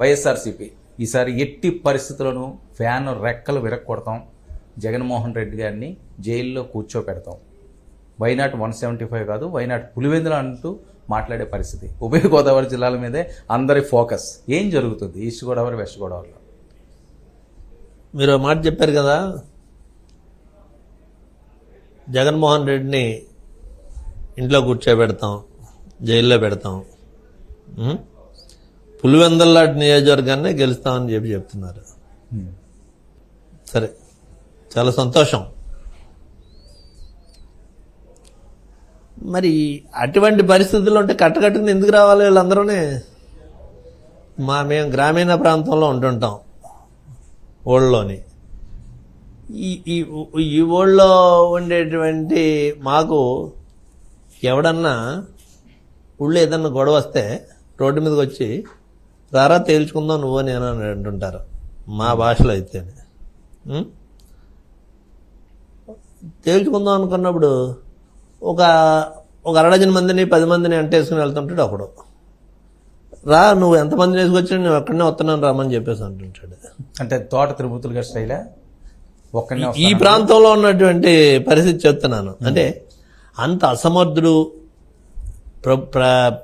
వైఎస్ఆర్సీపీ ఈసారి ఎట్టి పరిస్థితులను ఫ్యాన్ రెక్కలు విరక్కొడతాం, జగన్మోహన్ రెడ్డి గారిని జైల్లో కూర్చోపెడతాం, వైనాట్ 175 కాదు వైనాట్ పులివెందులు అంటూ మాట్లాడే పరిస్థితి. ఉభయ గోదావరి జిల్లాల మీదే అందరి ఫోకస్. ఏం జరుగుతుంది ఈస్ట్ గోదావరి వెస్ట్ గోదావరిలో? మీరు మాట చెప్పారు కదా, జగన్మోహన్ రెడ్డిని ఇంట్లో కూర్చోబెడతాం, జైల్లో పెడతాం, పులివెందుల నియోజకవర్గాన్ని గెలుస్తామని చెప్తున్నారు. సరే, చాలా సంతోషం. మరి అటువంటి పరిస్థితుల్లో ఉంటే కట్టకట్టుకుని ఎందుకు రావాలి వీళ్ళందరూనే? మేము గ్రామీణ ప్రాంతంలో ఉంటుంటాం, ఊళ్ళోని. ఈ ఊళ్ళో ఉండేటువంటి మాకు ఎవడన్నా ఊళ్ళో ఏదన్నా గొడవ వస్తే రోడ్డు మీదకి వచ్చి రారా తేల్చుకుందాం నువ్వు నేను అని అంటుంటారు మా భాషలో అయితే. తేల్చుకుందాం అనుకున్నప్పుడు ఒక అరడజన మందిని 10 మందిని అంటేసుకుని వెళ్తుంటాడు. ఒకడు రా నువ్వు ఎంతమందిని వేసుకొచ్చి నేను అక్కడనే వస్తున్నాను రామని చెప్పేసి అంటుంటాడు. అంటే తోట తిరుమతులుగా స్టైలా? ఈ ప్రాంతంలో ఉన్నటువంటి పరిస్థితి చెప్తున్నాను. అంటే అంత అసమర్థుడు,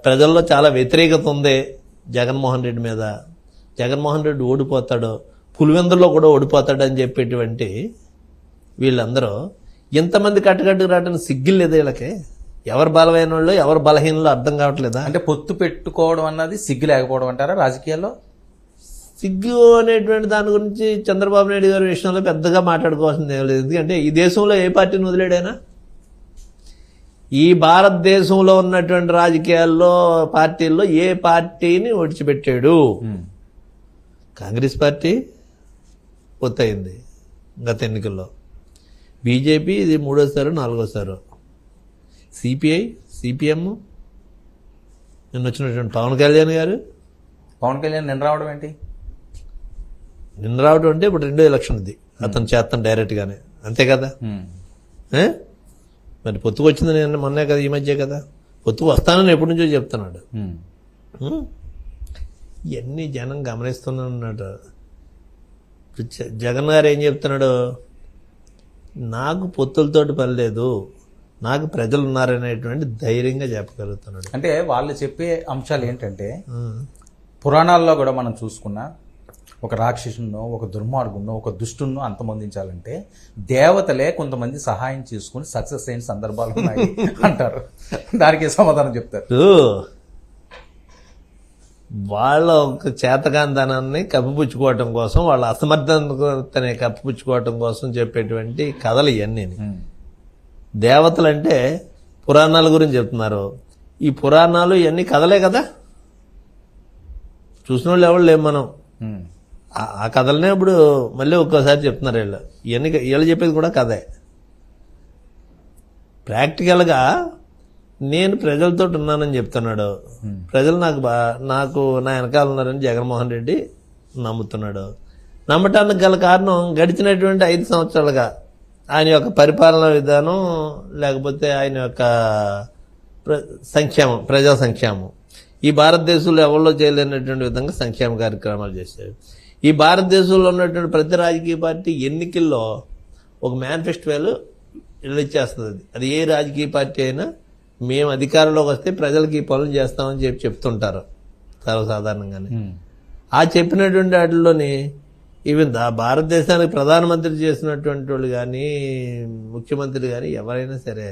ప్రజల్లో చాలా వ్యతిరేకత ఉంది జగన్మోహన్ రెడ్డి మీద. జగన్మోహన్ రెడ్డి ఓడిపోతాడు, పులివెందుల్లో కూడా ఓడిపోతాడు అని చెప్పేటువంటి వీళ్ళందరూ ఇంతమంది కట్టుకట్టుకు రావడానికి సిగ్గులు లేదా వీళ్ళకి? ఎవరు బలమైన వాళ్ళు ఎవరు బలహీనలో అర్థం కావట్లేదా? అంటే పొత్తు పెట్టుకోవడం అన్నది సిగ్గు లేకపోవడం అంటారా రాజకీయాల్లో? సిగ్గు అనేటువంటి దాని గురించి చంద్రబాబు నాయుడు గారి విషయంలో పెద్దగా మాట్లాడుకోవాల్సింది ఏం లేదు. ఎందుకంటే ఈ దేశంలో ఏ పార్టీని వదిలేడైనా, ఈ భారతదేశంలో ఉన్నటువంటి రాజకీయాల్లో పార్టీల్లో ఏ పార్టీని విడిచిపెట్టాడు? కాంగ్రెస్ పార్టీ పొత్తయింది గత ఎన్నికల్లో, బీజేపీ ఇది 3వ సారి 4వ సారి, సిపిఐ సిపిఎం, నిన్న వచ్చినటువంటి పవన్ కళ్యాణ్ నిన్న రావడం ఏంటి? నిన్న రావడం అంటే ఇప్పుడు 2వ ఎలక్షన్ ఇది, అతను చేస్తాను డైరెక్ట్గానే, అంతే కదా. మరి పొత్తుకు వచ్చింది నేను మొన్నే కదా, ఈ మధ్య కదా. పొత్తుకు వస్తానని ఎప్పటి నుంచో చెప్తున్నాడు. ఇవన్నీ జనం గమనిస్తున్నాడు. జగన్ గారు ఏం చెప్తున్నాడు? నాకు పొత్తులతోటి పని లేదు, నాకు ప్రజలు ఉన్నారనేటువంటి ధైర్యంగా చెప్పగలుగుతున్నాడు. అంటే వాళ్ళు చెప్పే అంశాలు ఏంటంటే, పురాణాల్లో కూడా మనం చూసుకున్నా ఒక రాక్షసున్నో ఒక దుర్మార్గున్నో ఒక దుష్టున్నో అంతమొందించాలంటే దేవతలే కొంతమంది సహాయం చేసుకుని సక్సెస్ అయిన సందర్భాలు ఉన్నాయి అంటారు. దానికి సమాధానం చెప్తారు. వాళ్ళ ఒక చేతకాంతనాన్ని కప్పిపుచ్చుకోవటం కోసం, వాళ్ళ అసమర్థతని కప్పిపుచ్చుకోవటం కోసం చెప్పేటువంటి కథలు ఇవన్నీ. దేవతలంటే పురాణాల గురించి చెప్తున్నారు. ఈ పురాణాలు ఇవన్నీ కథలే కదా, చూసిన వాళ్ళు ఎవరు లేము మనం. ఆ కథలనే ఇప్పుడు మళ్ళీ ఒక్కోసారి చెప్తున్నారు వీళ్ళు. ఇవన్నీ వీళ్ళు చెప్పేది కూడా కథే. ప్రాక్టికల్గా నేను ప్రజలతో ఉన్నానని చెప్తున్నాడు. ప్రజలు నాకు నా వెనకాల ఉన్నారని జగన్మోహన్ రెడ్డి నమ్ముతున్నాడు. నమ్మటానికి గల కారణం గడిచినటువంటి 5 సంవత్సరాలుగా ఆయన యొక్క పరిపాలనా విధానం, లేకపోతే ఆయన యొక్క సంక్షేమం, ప్రజా సంక్షేమం. ఈ భారతదేశంలో ఎవరిలో చేయలేనటువంటి విధంగా సంక్షేమ కార్యక్రమాలు చేశారు. ఈ భారతదేశంలో ఉన్నటువంటి ప్రతి రాజకీయ పార్టీ ఎన్నికల్లో ఒక మేనిఫెస్టోలు ఇచ్చేస్తుంది. అది ఏ రాజకీయ పార్టీ అయినా మేము అధికారంలోకి వస్తే ప్రజలకి ఈ పనులు చేస్తామని చెప్తుంటారు సర్వసాధారణంగానే. ఆ చెప్పినటువంటి వాటిల్లోని ఈవెన్ భారతదేశానికి ప్రధానమంత్రి చేసినటువంటి వాళ్ళు కానీ ముఖ్యమంత్రి కానీ ఎవరైనా సరే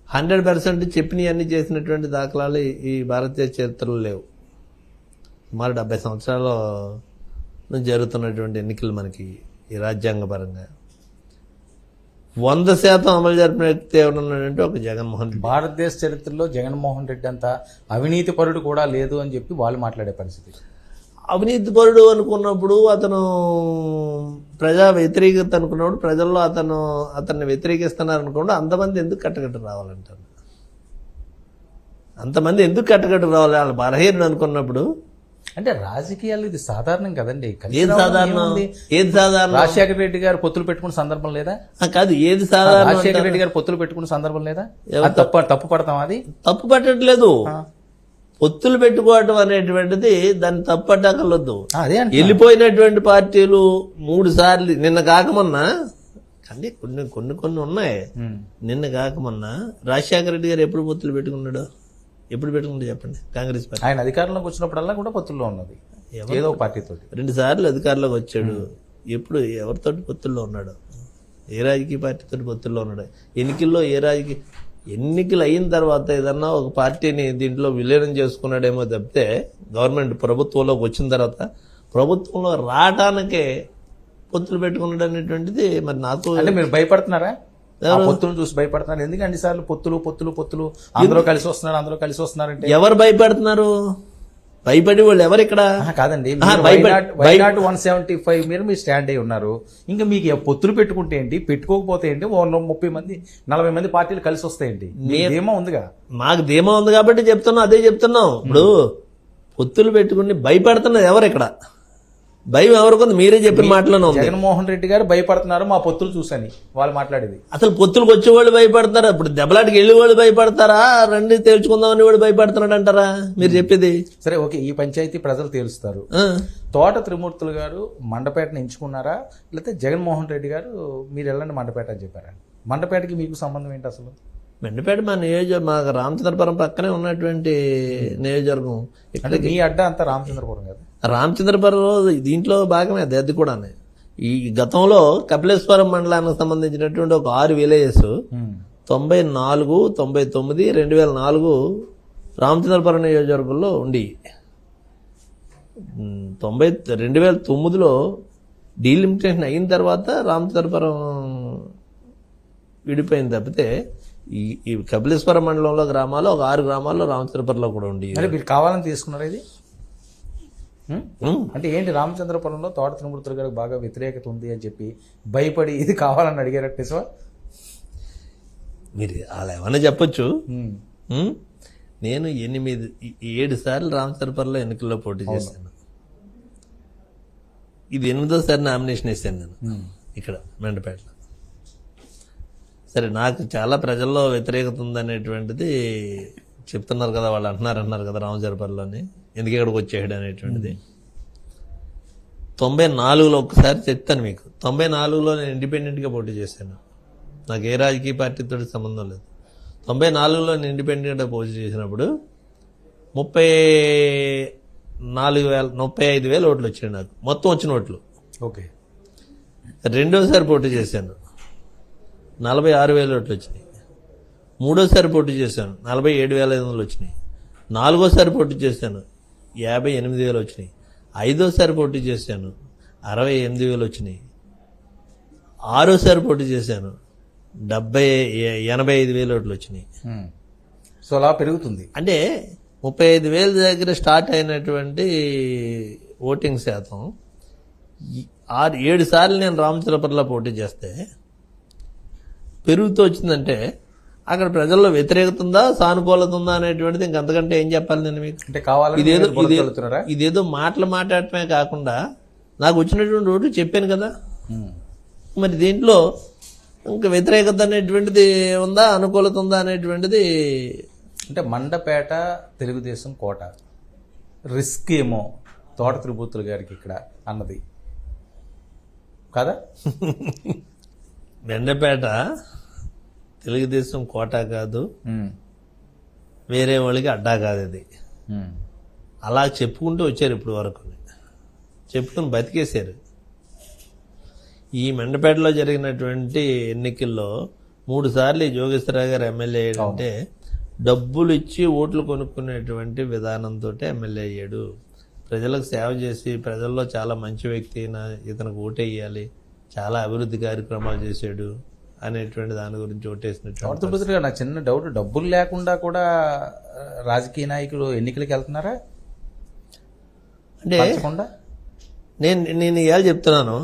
100% చెప్పినవన్నీ చేసినటువంటి దాఖలాలు ఈ భారతదేశ చరిత్రలో లేవు. సుమారు 70 సంవత్సరాల నుంచి జరుగుతున్నటువంటి ఎన్నికలు మనకి ఈ రాజ్యాంగపరంగా 100% అమలు జరిపిన వ్యక్తి ఎవరున్నాడంటే ఒక జగన్మోహన్ రెడ్డి. భారతదేశ చరిత్రలో జగన్మోహన్ రెడ్డి అంత అవినీతి పరుడు కూడా లేదు అని చెప్పి వాళ్ళు మాట్లాడే పరిస్థితి. అవినీతి పరుడు అనుకున్నప్పుడు, అతను ప్రజా వ్యతిరేకత అనుకున్నప్పుడు, ప్రజల్లో అతన్ని వ్యతిరేకిస్తున్నారు అనుకున్నప్పుడు అంతమంది ఎందుకు కట్టకట్టు రావాలంటారు? అంతమంది ఎందుకు కట్టకట్టు రావాలి? వాళ్ళు బలహీనుడు అనుకున్నప్పుడు. అంటే రాజకీయాలు ఇది సాధారణం కదండి. ఏది సాధారణం? రాజశేఖర రెడ్డి గారు పొత్తులు పెట్టుకున్న సందర్భం లేదా? కాదు, ఏది సాధారణం? రాజశేఖర రెడ్డి గారు పొత్తులు పెట్టుకున్న సందర్భం లేదా? తప్పు పడతాం? అది తప్పు పట్టట్లేదు. పొత్తులు పెట్టుకోవటం అనేటువంటిది దాన్ని తప్పట్టకలొద్దు. అదే అంటే వెళ్ళిపోయినటువంటి పార్టీలు 3 సార్లు నిన్న కాకమన్నా కానీ కొన్ని ఉన్నాయి. నిన్న కాకమన్నా రాజశేఖర రెడ్డి గారు ఎప్పుడు పొత్తులు పెట్టుకున్నాడు? ఎప్పుడు పెట్టుకున్నాడు చెప్పండి? కాంగ్రెస్ పార్టీ ఆయన అధికారంలోకి వచ్చినప్పుడల్లా కూడా పొత్తుల్లో ఉన్నది, ఏదో పార్టీతో. 2 సార్లు అధికారంలోకి వచ్చాడు. ఎప్పుడు ఎవరితోటి పొత్తుల్లో ఉన్నాడు? ఏ రాజకీయ పార్టీతో పొత్తుల్లో ఉన్నాడు? ఎన్నికలు అయిన తర్వాత ఏదన్నా ఒక పార్టీని దీంట్లో విలీనం చేసుకున్నాడేమో తప్పితే గవర్నమెంట్ ప్రభుత్వంలోకి వచ్చిన తర్వాత ప్రభుత్వంలో రావడానికే పొత్తులు పెట్టుకున్నాడు అనేటువంటిది మరి నాకు. అంటే మీరు భయపడుతున్నారా? పొత్తులు చూసి భయపడుతున్నారు? ఎందుకు అన్నిసార్లు పొత్తులు అందరూ కలిసి వస్తున్నారంటే ఎవరు భయపడుతున్నారు? భయపడి వాళ్ళు ఎవరు ఇక్కడ? కాదండి, వైనాట్ 175 మీద మీరు స్టాండ్ అయి ఉన్నారు. ఇంకా మీకు పొత్తులు పెట్టుకుంటే ఏంటి, పెట్టుకోకపోతే ఏంటి? 30 మంది 40 మంది పార్టీలు కలిసి వస్తాయండి. ధీమా ఉందిగా. మాకు ధీమా ఉంది కాబట్టి చెప్తున్నాం, అదే చెప్తున్నాం. ఇప్పుడు పొత్తులు పెట్టుకుని భయపడుతున్నది ఎవరు ఇక్కడ? భయం ఎవరికి? మీరే చెప్పిన మాటలోనే ఉంది. జగన్మోహన్ రెడ్డి గారు భయపడుతున్నారు మా పొత్తులు చూసని వాళ్ళు మాట్లాడేది. అసలు పొత్తులకు వచ్చేవాళ్ళు భయపడతారా? ఇప్పుడు దెబ్బలాటికి వెళ్ళి వాళ్ళు భయపడతారా? రండి తేల్చుకుందామని వాడు భయపడుతున్నాడు అంటారా మీరు చెప్పేది? సరే, ఓకే, ఈ పంచాయతీ ప్రజలు తేలుస్తారు. తోట త్రిమూర్తులు గారు మండపేటను ఎంచుకున్నారా, లేకపోతే జగన్మోహన్ రెడ్డి గారు మీరు వెళ్ళండి మండపేట అని చెప్పారా? మండపేటకి మీకు సంబంధం ఏంటి అసలు? మండపేట మా మాకు రామచంద్రపురం పక్కనే ఉన్నటువంటి నియోజకవర్గం. అంటే మీ అడ్డ అంతా రామచంద్రపురం కదా? రామచంద్రపురం దీంట్లో భాగమే అది కూడా. ఈ గతంలో కపిలేశ్వరం మండలానికి సంబంధించినటువంటి ఒక 6 విలేజెస్ 94, 99, 2004 రామచంద్రపురం నియోజకవర్గంలో ఉండి 2009లో డీలిమిటేషన్ అయిన తర్వాత రామచంద్రపురం విడిపోయింది తప్పితే ఈ కపిలేశ్వరం మండలంలో గ్రామాలు ఒక 6 గ్రామాల్లో రామచంద్రపురంలో కూడా ఉండి. మీరు కావాలని తీసుకున్నారా ఇది? అంటే ఏంటి, రామచంద్రపురంలో తోట త్రిమూర్తులు గారికి బాగా వ్యతిరేకత ఉంది అని చెప్పి భయపడి ఇది కావాలని అడిగారట నిజమా? మీరు అలా ఏమన్నా చెప్పొచ్చు. నేను 7 సార్లు రామచంద్రపురంలో ఎన్నికల్లో పోటీ చేశాను. ఇది 8వ సారి నామినేషన్ వేసాను నేను ఇక్కడ మెండపేటలో. సరే, నాకు చాలా ప్రజల్లో వ్యతిరేకత ఉందనేటువంటిది చెప్తున్నారు కదా, వాళ్ళు అంటున్నారు కదా రామచంద్రపురంలోని ఎందుకు ఇక్కడికి వచ్చేయడం అనేటువంటిది. 94లో ఒకసారి చెప్తాను మీకు. 94లో నేను ఇండిపెండెంట్గా పోటీ చేశాను. నాకు ఏ రాజకీయ పార్టీతో సంబంధం లేదు. 94లో నేను ఇండిపెండెంట్గా పోటీ చేసినప్పుడు 35,000 ఓట్లు వచ్చాయి నాకు, మొత్తం వచ్చిన ఓట్లు. ఓకే. రెండోసారి పోటీ చేశాను, 46,000 ఓట్లు వచ్చినాయి. మూడోసారి పోటీ చేశాను, 47,500 వచ్చినాయి. 4ఓసారి పోటీ చేశాను, 58,000 వచ్చినాయి. 5ఓసారి పోటీ చేశాను, 68,000 వచ్చినాయి. 6ఓసారి పోటీ చేశాను, 85,000 ఓట్లు వచ్చినాయి. సో అలా పెరుగుతుంది. అంటే 35,000 దగ్గర స్టార్ట్ అయినటువంటి ఓటింగ్ శాతం 7 సార్లు నేను రామచంద్రపురంలో పోటీ చేస్తే పెరుగుతూ వచ్చిందంటే అక్కడ ప్రజల్లో వ్యతిరేకత ఉందా, సానుకూలత ఉందా అనేటువంటిది ఇంకంతకంటే ఏం చెప్పాలి నేను మీకు? అంటే కావాలి ఇదేదో మాట్లాడటమే కాకుండా నాకు వచ్చినటువంటి ఓట్లు చెప్పాను కదా. మరి దీంట్లో ఇంకా వ్యతిరేకత అనేటువంటిది ఉందా, అనుకూలత ఉందా అనేటువంటిది. అంటే మండపేట తెలుగుదేశం కోట, రిస్క్ ఏమో తోట త్రిమూర్తులు గారికి ఇక్కడ అన్నది కదా. మండపేట తెలుగుదేశం కోట కాదు, వేరే వాళ్ళకి అడ్డా కాదు. అది అలా చెప్పుకుంటూ వచ్చారు ఇప్పుడు వరకు, చెప్పుకుని బతికేశారు. ఈ మండపేటలో జరిగినటువంటి ఎన్నికల్లో 3 సార్లు జోగేశ్వరరావు గారు ఎమ్మెల్యే అయ్యాడంటే డబ్బులు ఇచ్చి ఓట్లు కొనుక్కునేటువంటి విధానంతో ఎమ్మెల్యే అయ్యాడు. ప్రజలకు సేవ చేసి ప్రజల్లో చాలా మంచి వ్యక్తి, ఇతనికి ఓటేయాలి, చాలా అభివృద్ధి కార్యక్రమాలు చేశాడు అనేటువంటి దాని గురించి ఓటేసినట్టు. నాకు చిన్న డౌట్, డబ్బులు లేకుండా కూడా రాజకీయ నాయకులు ఎన్నికలకు వెళ్తున్నారా? అంటే నేను ఇవాళ చెప్తున్నాను,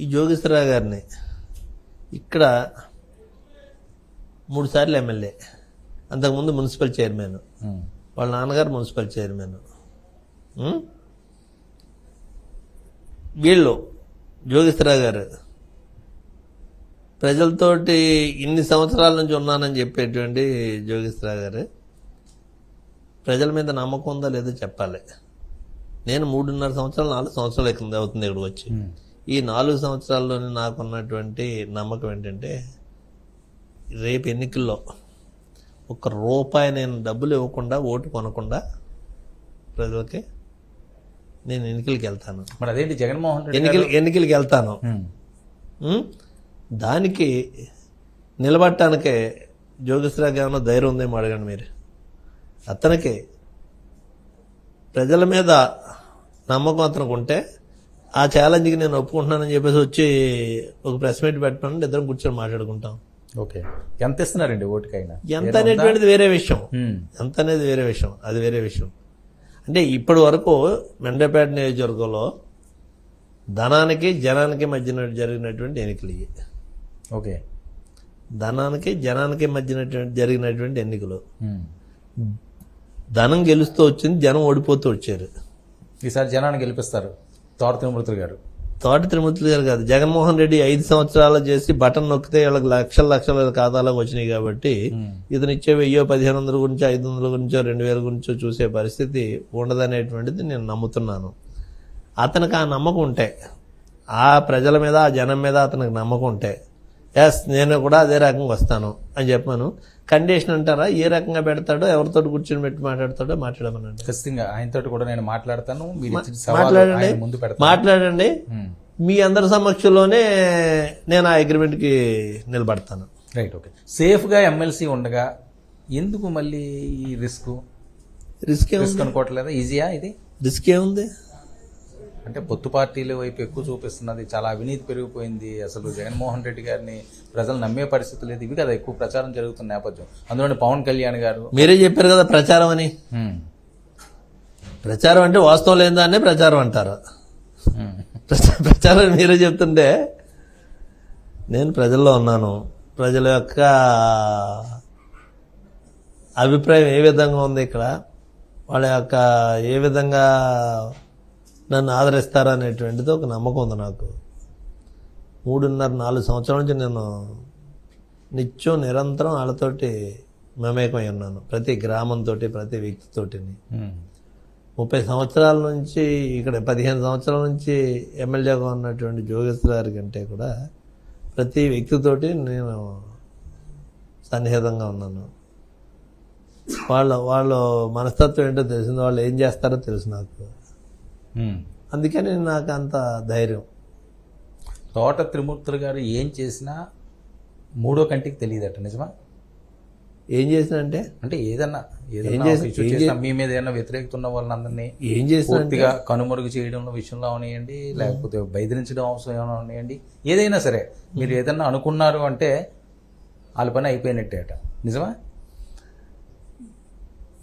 ఈ జోగేశ్వరరావు గారిని ఇక్కడ 3 సార్లు ఎమ్మెల్యే, అంతకుముందు మున్సిపల్ చైర్మన్, వాళ్ళ నాన్నగారు మున్సిపల్ చైర్మన్. వీళ్ళు జోగేశ్వరరావు గారు ప్రజలతోటి ఇన్ని సంవత్సరాల నుంచి ఉన్నానని చెప్పేటువంటి జోగేశ్వరరావు గారు ప్రజల మీద నమ్మకం ఉందా లేదో చెప్పాలి. నేను 3.5 సంవత్సరాలు 4 సంవత్సరాలు కింద అవుతుంది ఇక్కడికి వచ్చి. ఈ 4 సంవత్సరాల్లోనే నాకున్నటువంటి నమ్మకం ఏంటంటే రేపు ఎన్నికల్లో ₹1 నేను డబ్బులు ఇవ్వకుండా ఓటు కొనకుండా ప్రజలకి నేను ఎన్నికలకి వెళ్తాను. మరి అదేంటి జగన్మోహన్ రెడ్డి ఎన్నికలకి వెళ్తాను. దానికి నిలబడటానికే జోగేశ్వరరావు ఏమైనా ధైర్యం ఉందేమో అడగండి మీరు. అతనికి ప్రజల మీద నమ్మకం అతనికి ఉంటే ఆ ఛాలెంజ్కి నేను ఒప్పుకుంటున్నానని చెప్పేసి వచ్చి ఒక ప్రెస్ మీట్ పెట్టమని ఇద్దరం కూర్చొని మాట్లాడుకుంటాం. ఓకే, ఎంత ఇస్తున్నారండి ఓటుకైనా? ఎంత అనేటువంటిది వేరే విషయం. ఎంత అనేది వేరే విషయం, అది వేరే విషయం. అంటే ఇప్పటి వరకు మెండపేట నియోజకవర్గంలో ధనానికి జనానికి మధ్యన జరిగినటువంటి ఎన్నికలు ఇవి. ఓకే, ధనానికి జనానికి మధ్యన జరిగినటువంటి ఎన్నికలు. ధనం గెలుస్తూ వచ్చింది, జనం ఓడిపోతూ వచ్చారు. ఈసారి జనాన్ని గెలిపిస్తారు తోట తిరుమూర్తులు గారు. తోట తిరుమూర్తులు గారు కాదు, జగన్మోహన్ రెడ్డి 5 సంవత్సరాలు చేసి బటన్ నొక్కితే వాళ్ళకి లక్షల ఖాతాలోకి వచ్చినాయి కాబట్టి ఇతను ఇచ్చే 1000-1500 గురించో 500 గురించో 2000 గురించో చూసే పరిస్థితి ఉండదనేటువంటిది నేను నమ్ముతున్నాను. అతనికి ఆ నమ్మకం ఉంటే, ఆ ప్రజల మీద ఆ జనం మీద అతనికి నమ్మకం ఉంటే నేను కూడా అదే రకంగా వస్తాను అని చెప్పాను. కండిషన్ అంటారా, ఏ రకంగా పెడతాడో, ఎవరితో కూర్చొని పెట్టి మాట్లాడతాడో మాట్లాడమనండి. ఖచ్చితంగా ఆయనతో కూడా నేను మాట్లాడతాను. మాట్లాడండి. మీ అందరి సమక్షంలోనే నేను ఆ అగ్రిమెంట్కి నిలబడతాను. Right, okay. సేఫ్గా ఎమ్మెల్సీ ఉండగా ఎందుకు మళ్ళీ ఈ రిస్క్ అనుకోవట్లేదా? ఈజీయా ఇది? రిస్క్ ఏముంది అంటే పొత్తు పార్టీల వైపు ఎక్కువ చూపిస్తున్నది, చాలా అవినీతి పెరిగిపోయింది, అసలు జగన్మోహన్ రెడ్డి గారిని ప్రజలు నమ్మే పరిస్థితి లేదు, ఇవి కదా ఎక్కువ ప్రచారం జరుగుతున్న నేపథ్యం. అందులోనే పవన్ కళ్యాణ్ గారు మీరే చెప్పారు కదా ప్రచారం అని. ప్రచారం అంటే వాస్తవం లేదాన్నే ప్రచారం అంటారు. ప్రచారం మీరే చెప్తుంటే నేను ప్రజల్లో ఉన్నాను. ప్రజల యొక్క అభిప్రాయం ఏ విధంగా ఉంది, ఇక్కడ వాళ్ళ యొక్క ఏ విధంగా నన్ను ఆదరిస్తారనేటువంటిది ఒక నమ్మకం ఉంది నాకు. 3.5-4 సంవత్సరాల నుంచి నేను నిత్యం నిరంతరం వాళ్ళతోటి మమేకమై ఉన్నాను. ప్రతి గ్రామంతో, ప్రతి వ్యక్తితోటిని. 30 సంవత్సరాల నుంచి ఇక్కడ 15 సంవత్సరాల నుంచి ఎమ్మెల్యేగా ఉన్నటువంటి జోగేశ్వర గారి కంటే కూడా ప్రతి వ్యక్తితోటి నేను సన్నిహితంగా ఉన్నాను. వాళ్ళ మనస్తత్వం ఏంటో తెలిసింది, వాళ్ళు ఏం చేస్తారో తెలుసు నాకు. అందుకని నాకు అంత ధైర్యం. తోట త్రిమూర్తులు గారు ఏం చేసినా మూడో కంటికి తెలియదట, నిజమా? ఏం చేసినా అంటే ఏదన్నా మీ మీద ఏదైనా వ్యతిరేకత ఉన్న వాళ్ళందరినీ ఏం చేసినా పూర్తిగా కనుమరుగు చేయడం విషయంలో అవనియండి, లేకపోతే బెదిరించడం అవసరం ఏమైనా ఉన్నాయండి, ఏదైనా సరే మీరు ఏదన్నా అనుకున్నారు అంటే వాళ్ళ పని అయిపోయినట్టే అట, నిజమా?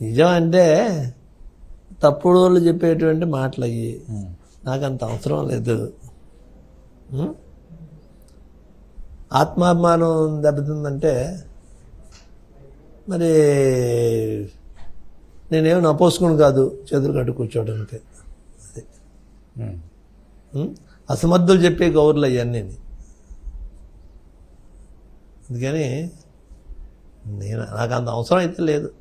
నిజం అంటే తప్పుడు వాళ్ళు చెప్పేటువంటి మాటలు అయ్యి నాకు అంత అవసరం లేదు. ఆత్మాభిమానం దెబ్బతిందంటే మరి నేనేమి నపోసుకుని కాదు చేతులు కట్టు కూర్చోవడానికి. అది అసమర్థులు చెప్పే గౌరులు అవన్నీ. అందుకని నాకు అంత అవసరం అయితే లేదు.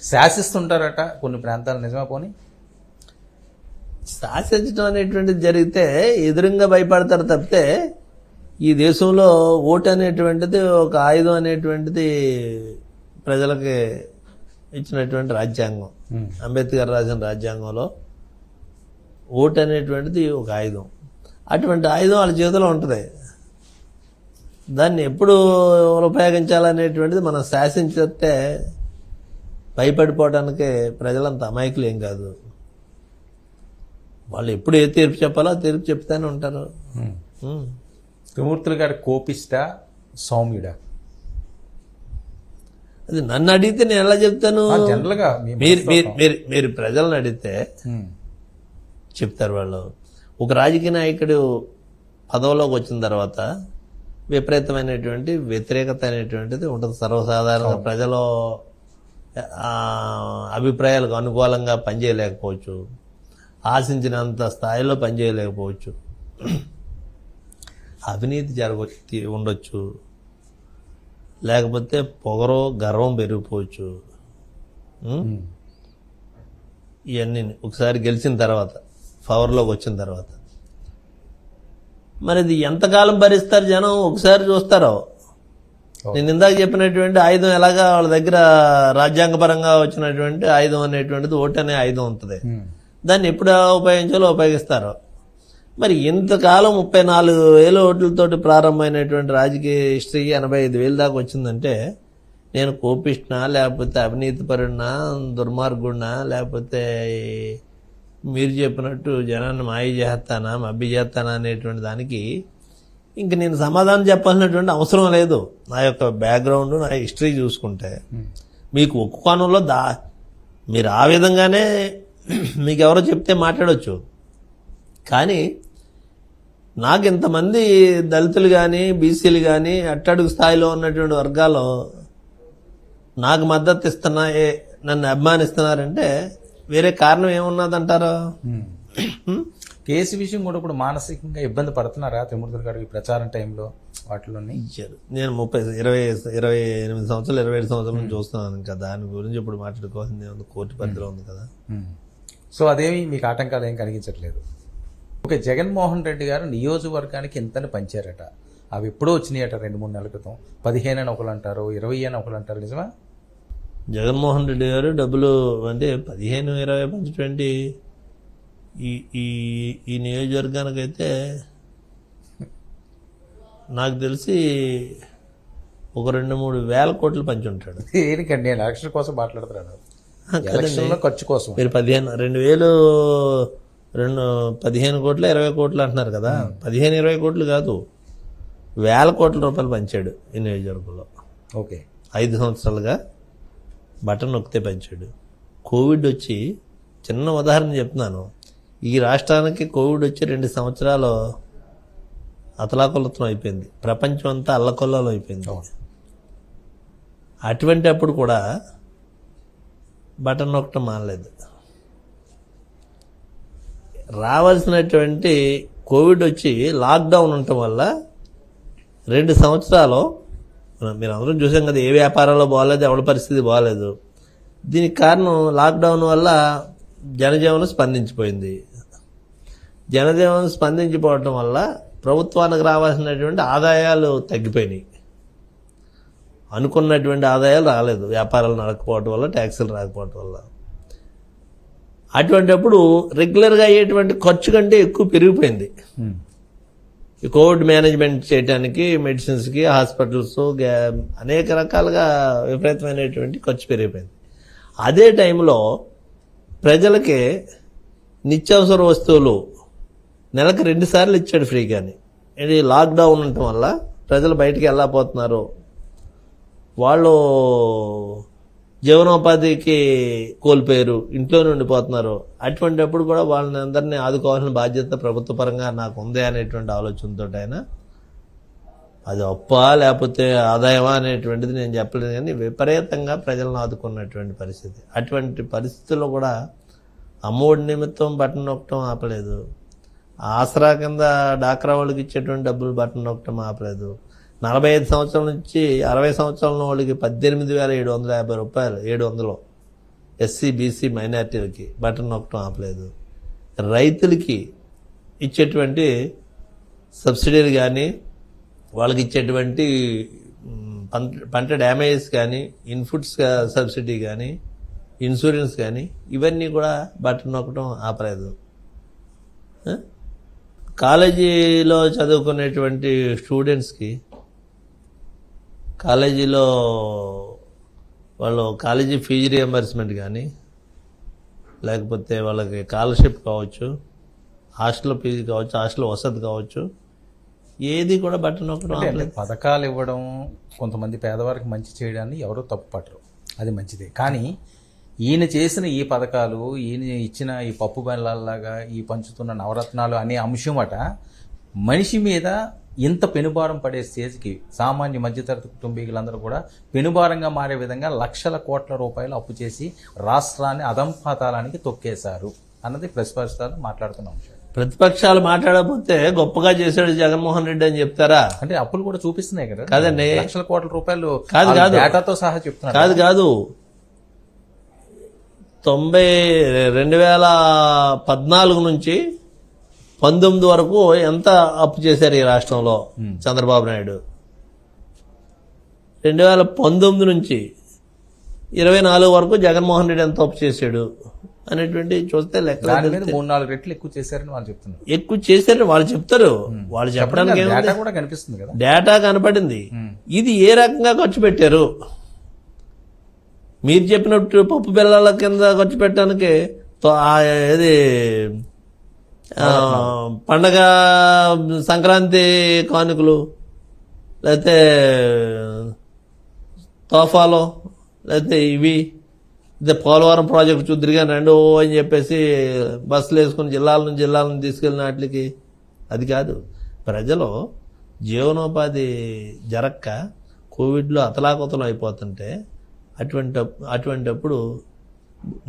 శాసిస్తుంటారట కొన్ని ప్రాంతాలు, నిజమా? పోనీ శాసించడం అనేటువంటిది జరిగితే ఎదురుగా భయపడతారు తప్పితే, ఈ దేశంలో ఓటు అనేటువంటిది ఒక ఆయుధం అనేటువంటిది ప్రజలకి ఇచ్చినటువంటి రాజ్యాంగం. అంబేద్కర్ రాసిన రాజ్యాంగంలో ఓటు అనేటువంటిది ఒక ఆయుధం. అటువంటి ఆయుధం వాళ్ళ చేతిలో ఉంటుంది. దాన్ని ఎప్పుడు ఉపయోగించాలనేటువంటిది మనం శాసించితే భయపడిపోవడానికి ప్రజలంత అమాయకులు ఏం కాదు. వాళ్ళు ఎప్పుడు ఏ తీర్పు చెప్పాలో ఆ తీర్పు చెప్తానే ఉంటారు. త్రిమూర్తులు గారు కోపిస్తా సౌమ్యుడా? అది నన్ను అడిగితే నేను ఎలా చెప్తాను? జనరల్ గా మీరు ప్రజలను అడిగితే చెప్తారు వాళ్ళు. ఒక రాజకీయ నాయకుడు పదవిలోకి వచ్చిన తర్వాత విపరీతమైనటువంటి వ్యతిరేకత అనేటువంటిది ఉంటుంది. సర్వసాధారణ ప్రజల అభిప్రాయాలకు అనుకూలంగా పనిచేయలేకపోవచ్చు, ఆశించినంత స్థాయిలో పనిచేయలేకపోవచ్చు, అవినీతి ఉండొచ్చు, లేకపోతే పొగరో గర్వం పెరిగిపోవచ్చు, ఇవన్నీ ఒకసారి గెలిచిన తర్వాత, పవర్లోకి వచ్చిన తర్వాత. మరి ఇది ఎంతకాలం భరిస్తారు జనం? ఒకసారి చూస్తారో. నేను ఇందాక చెప్పినటువంటి ఆయుధం ఎలాగా వాళ్ళ దగ్గర రాజ్యాంగపరంగా వచ్చినటువంటి ఆయుధం అనేటువంటిది ఓటు అనే ఆయుధం ఉంటుంది. దాన్ని ఎప్పుడు ఉపయోగించాలో ఉపయోగిస్తారో. మరి ఇంతకాలం 34,000 ఓట్లతోటి ప్రారంభమైనటువంటి రాజకీయ హిస్టరీ 85,000 దాకా వచ్చిందంటే నేను కోపిష్నా, లేకపోతే అవినీతిపరుడినా, దుర్మార్గుడినా, లేకపోతే మీరు చెప్పినట్టు జనాన్ని మాయ చేస్తానా, మబ్బి చేస్తానా అనేటువంటి దానికి ఇంక నేను సమాధానం చెప్పాల్సినటువంటి అవసరం లేదు. నా యొక్క బ్యాక్గ్రౌండ్, నా హిస్టరీ చూసుకుంటే మీకు ఒక్క కోణంలో మీరు ఆ విధంగానే మీకు ఎవరో చెప్తే మాట్లాడవచ్చు. కానీ నాకు ఇంతమంది దళితులు కానీ, బీసీలు కానీ, అట్టడుగు స్థాయిలో ఉన్నటువంటి వర్గాలు నాకు మద్దతు ఇస్తున్నాయే, నన్ను అభిమానిస్తున్నారంటే వేరే కారణం ఏమున్నదంటారు? కేసు విషయం కూడా ఇప్పుడు మానసికంగా ఇబ్బంది పడుతున్నారా తిరుమూర్తులు గారు ఈ ప్రచారం టైంలో? వాటిలోని నేను 28 సంవత్సరాలు 27 సంవత్సరాల నుంచి చూస్తున్నాను. ఇంకా దాని గురించి ఇప్పుడు మాట్లాడుకోవాల్సింది ఉంది, కోర్టు పరిధిలో ఉంది కదా. సో అదేమి మీకు ఆటంకాలు ఏం కలిగించట్లేదు. ఓకే, జగన్మోహన్ రెడ్డి గారు నియోజకవర్గానికి ఇంతని పంచారట. అవి ఎప్పుడో వచ్చినాయట 2-3 నెలల క్రితం. 15 అని ఒకరు అంటారు, 20 అని ఒకరు అంటారు. నిజమా? జగన్మోహన్ రెడ్డి గారు డబ్బులు అంటే 15-20 పంచటువంటి ఈ నియోజకవర్గానికైతే నాకు తెలిసి ఒక 2-3 వేల కోట్లు పంచి ఉంటాడు. దేనికండి? నేను ఎలక్షన్ కోసం మాట్లాడుతున్నాను. ఎలక్షన్లో ఖర్చు కోసం. మీరు 15 కోట్లు 20 కోట్లు అంటున్నారు కదా. 15-20 కోట్లు కాదు, వేల కోట్ల రూపాయలు పంచాడు ఈ నియోజకవర్గంలో. ఓకే, 5 సంవత్సరాలుగా బటన్ నొక్కితే పంచాడు. కోవిడ్ వచ్చి, చిన్న ఉదాహరణ చెప్తున్నాను, ఈ రాష్ట్రానికి కోవిడ్ వచ్చి 2 సంవత్సరాలు అతలాకులతం అయిపోయింది. ప్రపంచం అంతా అల్లకొల్లం అయిపోయింది. అటువంటి అప్పుడు కూడా బటన్ నొక్కటం మానలేదు. రావాల్సినటువంటి కోవిడ్ వచ్చి లాక్డౌన్ ఉండటం వల్ల 2 సంవత్సరాలు మీరు అందరం చూసాం కదా, ఏ వ్యాపారాల్లో బాగాలేదు, ఎవరి పరిస్థితి బాగాలేదు. దీనికి కారణం లాక్డౌన్ వల్ల జనజీవనం స్పందించిపోయింది. జనజీవనం స్పందించిపోవటం వల్ల ప్రభుత్వానికి రావాల్సినటువంటి ఆదాయాలు తగ్గిపోయినాయి. అనుకున్నటువంటి ఆదాయాలు రాలేదు, వ్యాపారాలు నడకపోవటం వల్ల, ట్యాక్సులు రాకపోవటం వల్ల. అటువంటిప్పుడు రెగ్యులర్గా అయ్యేటువంటి ఖర్చు కంటే ఎక్కువ పెరిగిపోయింది. ఈ కోవిడ్ మేనేజ్మెంట్ చేయడానికి మెడిసిన్స్కి, హాస్పిటల్స్, అనేక రకాలుగా విపరీతమైనటువంటి ఖర్చు పెరిగిపోయింది. అదే టైంలో ప్రజలకి నిత్యావసర వస్తువులు నెలకు 2 సార్లు ఇచ్చాడు ఫ్రీగాని. ఇది లాక్డౌన్ ఉండటం వల్ల ప్రజలు బయటికి వెళ్ళకపోతున్నారు, వాళ్ళు జీవనోపాధికి కోల్పోయారు, ఇంట్లోనే ఉండిపోతున్నారు. అటువంటిప్పుడు కూడా వాళ్ళని అందరినీ ఆదుకోవాల్సిన బాధ్యత ప్రభుత్వ పరంగా నాకు ఉంది అనేటువంటి ఆలోచనతో ఆయన, అది అప్ప లేకపోతే ఆదాయమా అనేటువంటిది నేను చెప్పలేదు, కానీ విపరీతంగా ప్రజలను ఆదుకున్నటువంటి పరిస్థితి. అటువంటి పరిస్థితుల్లో కూడా అమ్మఒడి నిమిత్తం బటన్ నొక్కటం ఆపలేదు. ఆసరా కింద డాక్రా వాళ్ళకి ఇచ్చేటువంటి డబ్బులు బటన్ నొక్కటం ఆపలేదు. 45 సంవత్సరాల నుంచి 60 సంవత్సరాల వాళ్ళకి 18,750 రూపాయలు, 700 ఎస్సీ, బీసీ, మైనార్టీలకి బటన్ నొక్కటం ఆపలేదు. రైతులకి ఇచ్చేటువంటి సబ్సిడీలు కానీ, వాళ్ళకి ఇచ్చేటువంటి పంట డ్యామేజెస్ కానీ, ఇన్పుట్స్ సబ్సిడీ కానీ, ఇన్సూరెన్స్ కానీ, ఇవన్నీ కూడా బటన్ నొక్కటం ఆపలేదు. కాలేజీలో చదువుకునేటువంటి స్టూడెంట్స్కి కాలేజీలో వాళ్ళు కాలేజీ ఫీజు రియంబర్స్మెంట్ కానీ, లేకపోతే వాళ్ళకి స్కాలర్షిప్ కావచ్చు, హాస్టల్ ఫీజు కావచ్చు, హాస్టల్ వసతి కావచ్చు, ఏది కూడా బటన్ నొక్కడం. పథకాలు ఇవ్వడం, కొంతమంది పేదవారికి మంచి చేయడాన్ని ఎవరూ తప్పు పట్టరు, అది మంచిదే. కానీ ఈయన చేసిన ఈ పథకాలు, ఈయన ఇచ్చిన ఈ పప్పు బెల్లాల్లాగా ఈ పంచుతున్న నవరత్నాలు అనే అంశం అట మనిషి మీద ఇంత పెనుభారం పడే స్టేజ్కి సామాన్య మధ్యతరగతి కుటుంబీకులందరూ కూడా పెనుభారంగా మారే విధంగా లక్షల కోట్ల రూపాయలు అప్పు చేసి రాష్ట్రాన్ని అధంపాతాళానికి తొక్కేశారు అన్నది ప్రతిపక్షాలు మాట్లాడుతున్న అంశం. ప్రతిపక్షాలు మాట్లాడకపోతే గొప్పగా చేశాడు జగన్మోహన్ రెడ్డి అని చెప్తారా? అంటే అప్పులు కూడా చూపిస్తున్నాయి కదా. కాదండి, లక్షల కోట్ల రూపాయలు కాదు డేటాతో సహా చెప్తున్నారు. కాదు 2014 నుంచి 19 వరకు ఎంత అప్పు చేశారు ఈ రాష్ట్రంలో చంద్రబాబు నాయుడు? 2019 నుంచి 24 వరకు జగన్మోహన్ రెడ్డి ఎంత అప్పు చేశాడు అనేటువంటి చూస్తే లెక్క 3-4 రెట్లు ఎక్కువ చేశారని వాళ్ళు చెప్తున్నారు. ఎక్కువ చేశారని వాళ్ళు చెప్తారు. వాళ్ళు చెప్పడానికి డేటా కూడా కనిపిస్తుంది కదా, డేటా కనపడింది. ఇది ఏ రకంగా ఖర్చు పెట్టారు? మీరు చెప్పినట్టు పప్పు బెల్లాల కింద ఖర్చు పెట్టడానికి ఏది పండగ సంక్రాంతి కానుకలు, లేకపోతే తోఫాలో, లేకపోతే ఇవి పోలవరం ప్రాజెక్టు చూద్దరిగా రండి అని చెప్పేసి బస్సులు వేసుకుని జిల్లాల నుంచి తీసుకెళ్ళిన వాటికి అది కాదు. ప్రజలు జీవనోపాధి జరక్క కోవిడ్లో అతలాకుతలం అయిపోతుంటే అటువంటప్పుడు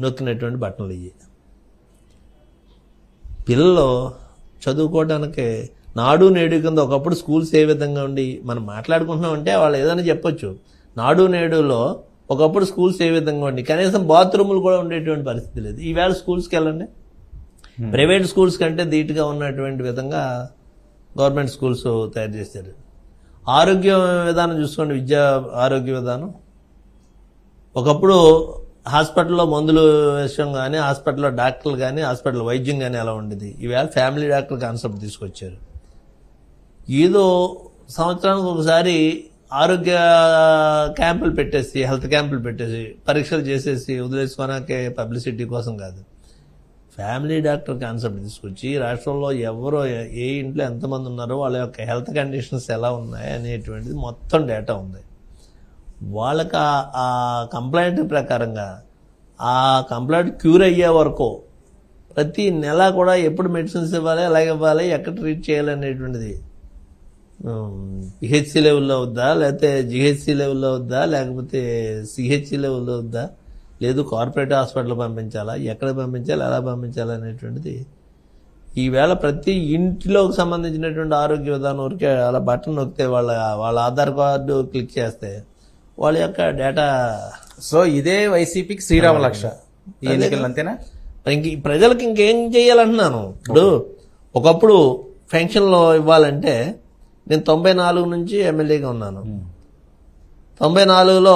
నొక్కినటువంటి బట్టలు ఇవి. పిల్లలు చదువుకోవడానికి నాడు నేడు కింద ఒకప్పుడు స్కూల్స్ ఏ విధంగా ఉండి మనం మాట్లాడుకుంటున్నామంటే వాళ్ళు ఏదైనా చెప్పొచ్చు. నాడు నేడులో ఒకప్పుడు స్కూల్స్ ఏ విధంగా ఉండి కనీసం బాత్రూములు కూడా ఉండేటువంటి పరిస్థితి లేదు. ఈవేళ స్కూల్స్కి వెళ్ళండి, ప్రైవేట్ స్కూల్స్ కంటే ధీటుగా ఉన్నటువంటి విధంగా గవర్నమెంట్ స్కూల్స్ తయారు చేశారు. ఆరోగ్య విధానం చూసుకోండి, విద్యా ఆరోగ్య విధానం. ఒకప్పుడు హాస్పిటల్లో మందులు విషయం కానీ, హాస్పిటల్లో డాక్టర్లు కానీ, హాస్పిటల్ వైద్యం కానీ ఎలా ఉండేది. ఈవేళ ఫ్యామిలీ డాక్టర్ కాన్సెప్ట్ తీసుకొచ్చారు. ఏదో సంవత్సరానికి ఒకసారి ఆరోగ్య క్యాంపులు పెట్టేసి, హెల్త్ క్యాంపులు పెట్టేసి, పరీక్షలు చేసేసి వదిలేసుకోనాకే పబ్లిసిటీ కోసం కాదు. ఫ్యామిలీ డాక్టర్ కాన్సెప్ట్ తీసుకొచ్చి రాష్ట్రంలో ఎవరో ఏ ఇంట్లో ఎంతమంది ఉన్నారో వాళ్ళ యొక్క హెల్త్ కండిషన్స్ ఎలా ఉన్నాయి అనేటువంటిది మొత్తం డేటా ఉంది. వాళ్ళకి ఆ కంప్లైంట్ ప్రకారంగా ఆ కంప్లైంట్ క్యూర్ అయ్యే వరకు ప్రతి నెల కూడా ఎప్పుడు మెడిసిన్స్ ఇవ్వాలి, ఎలాగ ఇవ్వాలి, ఎక్కడ ట్రీట్ చేయాలనేటువంటిది పిహెచ్సి లెవెల్లో వద్దా, లేకపోతే జిహెచ్సి లెవెల్లో వద్దా, లేకపోతే సిహెచ్సి లెవెల్లో వద్దా, లేదు కార్పొరేట్ హాస్పిటల్ పంపించాలా, ఎక్కడ పంపించాలి, ఎలా పంపించాలి అనేటువంటిది ఈవేళ ప్రతి ఇంటిలోకి సంబంధించినటువంటి ఆరోగ్య విధానం వరకే అలా బటన్ నొక్కితే వాళ్ళ ఆధార్ కార్డు క్లిక్ చేస్తే వాళ్ళ యొక్క డేటా. సో ఇదే వైసీపీకి శ్రీరామ లక్ష ఈ ఎన్నికలు, అంతేనా? ప్రజలకు ఇంకేం చేయాలంటున్నాను. ఇప్పుడు ఒకప్పుడు పెన్షన్లో ఇవ్వాలంటే నేను 94 నుంచి ఎమ్మెల్యేగా ఉన్నాను. 94లో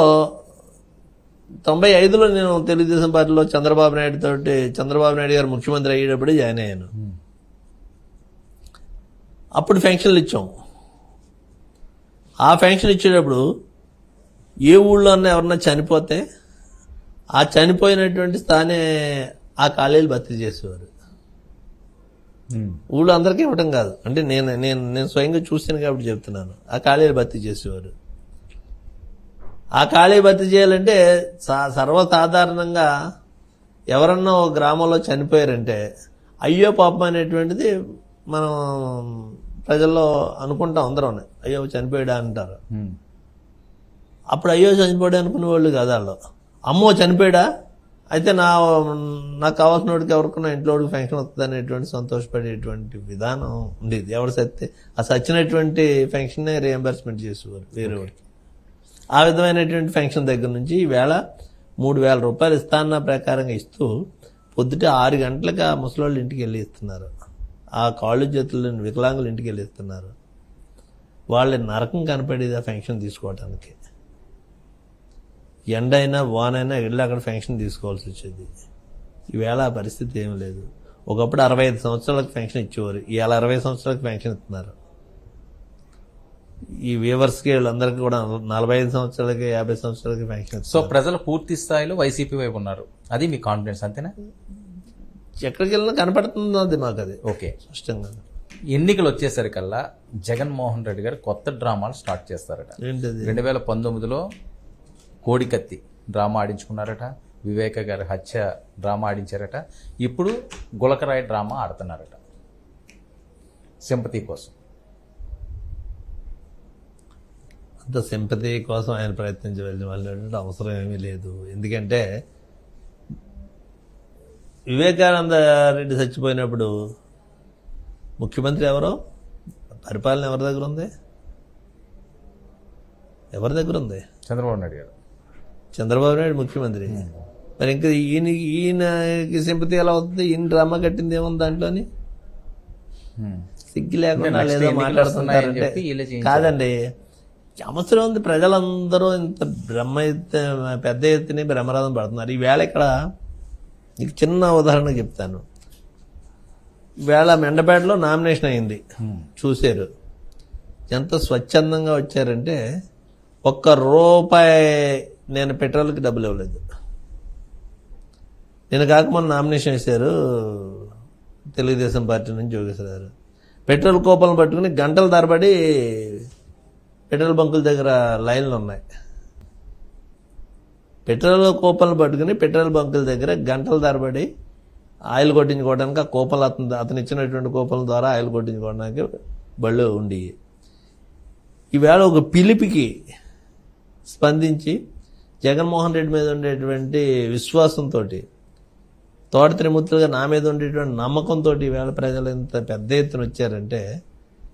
95లో నేను తెలుగుదేశం పార్టీలో చంద్రబాబు నాయుడు గారు ముఖ్యమంత్రి అయ్యేటప్పుడు జాయిన్ అయ్యాను. అప్పుడు పెన్షన్లు ఇచ్చాం. ఆ పెన్షన్ ఇచ్చేటప్పుడు ఏ ఊళ్ళో ఎవరన్నా చనిపోతే ఆ చనిపోయినటువంటి స్థానే ఆ ఖాళీలు భర్తీ చేసేవారు. ఊళ్ళో అందరికీ ఇవ్వటం కాదు, అంటే నేను స్వయంగా చూసాను కాబట్టి చెప్తున్నాను. ఆ ఖాళీలు భర్తీ చేసేవారు. ఆ ఖాళీ భర్తీ చేయాలంటే సర్వసాధారణంగా ఎవరన్నా ఒక గ్రామంలో చనిపోయారంటే అయ్యో పాపం అనేటువంటిది మనం ప్రజల్లో అనుకుంటాం. అందరం అయ్యో చనిపోయాడా అంటారు. అప్పుడు అయ్యో చనిపోయాడు అనుకునే వాళ్ళు కాదు వాళ్ళు. అమ్మో చనిపోయాడా, అయితే నాకు కావాల్సిన వాడికి ఎవరికన్నా ఇంట్లో వాడికి పెన్షన్ వస్తుంది అనేటువంటి సంతోషపడేటువంటి విధానం ఉండేది. ఎవరు సత్తే ఆ సచ్చినటువంటి పెన్షన్నే రియంబర్స్మెంట్ చేసేవారు వేరే వాడికి. ఆ విధమైనటువంటి పెన్షన్ దగ్గర నుంచి ఈవేళ 3,000 రూపాయలు ఇస్తాన్న ప్రకారంగా ఇస్తూ పొద్దుట 6 గంటలకు ఆ ముసలోళ్ళు ఇంటికి వెళ్ళి ఇస్తున్నారు. ఆ కాళ్ళు చేతులు వికలాంగులు ఇంటికి వెళ్ళి ఇస్తున్నారు. వాళ్ళ నరకం కనపడేది ఆ పెన్షన్ తీసుకోవడానికి. ఎండైనా వానైనా వెళ్ళి అక్కడ పెన్షన్ తీసుకోవాల్సి వచ్చేది. ఈవేళ ఆ పరిస్థితి ఏమీ లేదు. ఒకప్పుడు 65 సంవత్సరాలకు పెన్షన్ ఇచ్చేవారు, ఇవాళ 60 సంవత్సరాలకు పెన్షన్ ఇస్తున్నారు. ఈ వీవర్స్కి వీళ్ళందరికీ కూడా 45 సంవత్సరాలకి 50 సంవత్సరాలకి పెన్షన్. సో ప్రజలు పూర్తి స్థాయిలో వైసీపీ వైపు ఉన్నారు, అది మీ కాన్ఫిడెన్స్, అంతేనా? ఎక్కడికి వెళ్ళినా కనపడుతుంది అది మాకు, అది ఓకే. స్పష్టంగా ఎన్నికలు వచ్చేసరికల్లా జగన్మోహన్ రెడ్డి గారు కొత్త డ్రామాలు స్టార్ట్ చేస్తారట. ఏంటది? 2019లో కోడికత్తి డ్రామా ఆడించుకున్నారట, వివేక గారి హత్య డ్రామా ఆడించారట, ఇప్పుడు గులకరాయి డ్రామా ఆడుతున్నారట సింపతి కోసం. అంత సింపతి కోసం ఆయన ప్రయత్నించవలసినటువంటి అవసరం ఏమీ లేదు. ఎందుకంటే వివేకానంద రెడ్డి చచ్చిపోయినప్పుడు ముఖ్యమంత్రి ఎవరో, పరిపాలన ఎవరి దగ్గర ఉంది? చంద్రబాబు నాయుడు గారు. చంద్రబాబు నాయుడు ముఖ్యమంత్రి. మరి ఇంకా ఈయనకి సింపతి ఎలా అవుతుంది? ఈయన డ్రామా కట్టింది ఏముంది దాంట్లోని? సిగ్గు లేకుండా next లేదో ఎన్నికలు మాట్లాడుతున్నారంటే వస్తున్నాయని చెప్పి వీళ్ళే చేయించారు. కాదండి. అవసరం ఉంది. ప్రజలందరూ ఇంత పెద్ద ఎత్తుని బ్రహ్మరథం పడుతున్నారు. ఈవేళ ఇక్కడ నీకు చిన్న ఉదాహరణ చెప్తాను. ఈవేళ మెండపేటలో నామినేషన్ అయింది, చూశారు. ఎంత స్వచ్ఛందంగా వచ్చారంటే ₹1 నేను పెట్రోల్కి డబ్బులు ఇవ్వలేదు. నేను కాకముందు నామినేషన్ వేశారు తెలుగుదేశం పార్టీ నుంచి జోగేశ్వర గారు. పెట్రోల్ కూపన్లు పట్టుకుని గంటల తరబడి పెట్రోల్ బంకుల దగ్గర లైన్లు ఉన్నాయి. పెట్రోల్ కూపన్లు పట్టుకుని పెట్రోల్ బంకుల దగ్గర గంటల తరబడి ఆయిల్ కొట్టించుకోవడానికి ఆ కూపన్లు అతను ఇచ్చినటువంటి కూపన్ల ద్వారా ఆయిల్ కొట్టించుకోవడానికి బళ్ళు ఉండి, ఈవేళ ఒక పిలిపికి స్పందించి జగన్మోహన్ రెడ్డి మీద ఉండేటువంటి విశ్వాసంతో, తోట త్రిమూర్తులుగా నా మీద ఉండేటువంటి నమ్మకంతో ఈవేళ ప్రజలు ఇంత పెద్ద ఎత్తున వచ్చారంటే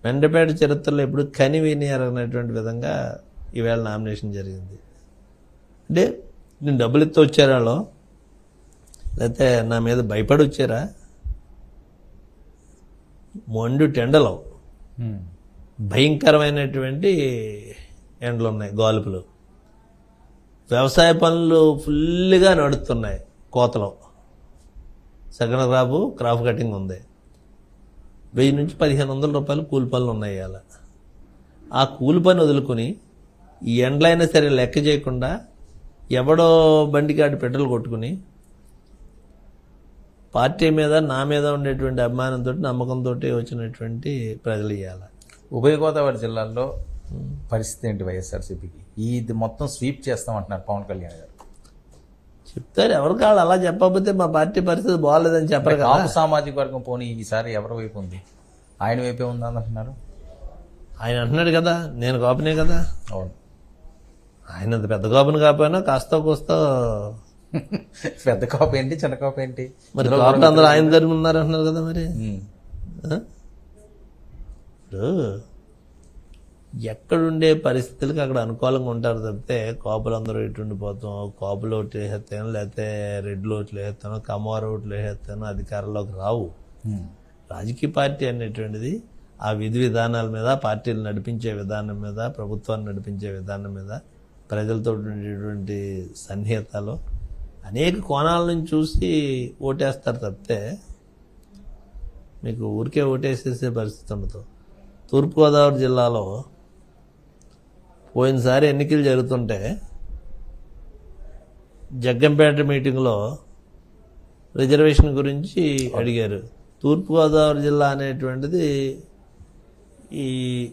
మెండపేట చరిత్రలో ఎప్పుడు కని విని ఎరగనటువంటి విధంగా ఈవేళ నామినేషన్ జరిగింది. అంటే నేను డబ్బులు ఎత్తి వచ్చారాలో, లేకపోతే నా మీద భయపడి వచ్చారా? మొండు టెండలో భయంకరమైనటువంటి ఎండలు ఉన్నాయి, గాలుపులు. వ్యవసాయ పనులు ఫుల్గా నడుస్తున్నాయి కోతలో. సెకండ్ క్రాప్ కటింగ్ ఉంది. 1000 నుంచి 1500 రూపాయలు కూలి పనులు ఉన్నాయి ఇవాళ. ఆ కూలి పని వదులుకొని ఈ ఎండలైనా సరే లెక్క చేయకుండా ఎవడో బండికాడి పెట్రోల్ కొట్టుకుని పార్టీ మీద నా మీద ఉండేటువంటి అభిమానంతో నమ్మకంతో వచ్చినటువంటి ప్రజలు ఇవ్వాలి. ఉభయ గోదావరి జిల్లాల్లో పరిస్థితి ఏంటి వైఎస్ఆర్సీపీకి? ఇది మొత్తం స్వీప్ చేస్తామంటున్నారు పవన్ కళ్యాణ్ గారు. చెప్తారు ఎవరు కాదు. అలా చెప్పకపోతే మా పార్టీ పరిస్థితి బాగాలేదని చెప్పరు కదా. కాపు సామాజిక వర్గం పోనీ ఈసారి ఎవరి వైపు ఉంది? ఆయన వైపే ఉందా అంటున్నారు. ఆయన అంటున్నాడు కదా, నేను కాపునే కదా. అవును, ఆయన పెద్ద కాపుని కాకపోయినా కాస్త కోస్తా పెద్ద కాపు ఏంటి, చిన్న కాపు ఏంటి? మరి కాపులు అందరూ ఆయన దగ్గర ఉన్నారు అంటున్నారు కదా. మరి ఇప్పుడు ఎక్కడుండే పరిస్థితులకు అక్కడ అనుకూలంగా ఉంటారు తప్పితే కాపులు అందరూ ఎటు ఉండిపోతాం, కాపులు ఓట్లు వేసేస్తాను, లేకపోతే రెడ్లు ఓట్లు వేసేస్తాను, కమ్మవారు ఓట్లు వేసేస్తాను, అధికారంలోకి రావు. రాజకీయ పార్టీ అనేటువంటిది ఆ విధి విధానాల మీద, పార్టీలు నడిపించే విధానం మీద, ప్రభుత్వాన్ని నడిపించే విధానం మీద, ప్రజలతో ఉండేటువంటి సన్నిహితాలు అనేక కోణాల నుంచి చూసి ఓటేస్తారు తప్పితే మీకు ఊరికే ఓటేసేసే పరిస్థితి ఉండదు. తూర్పుగోదావరి జిల్లాలో పోయినసారి ఎన్నికలు జరుగుతుంటే జగ్గంపేట మీటింగ్లో రిజర్వేషన్ గురించి అడిగారు. తూర్పుగోదావరి జిల్లా అనేటువంటిది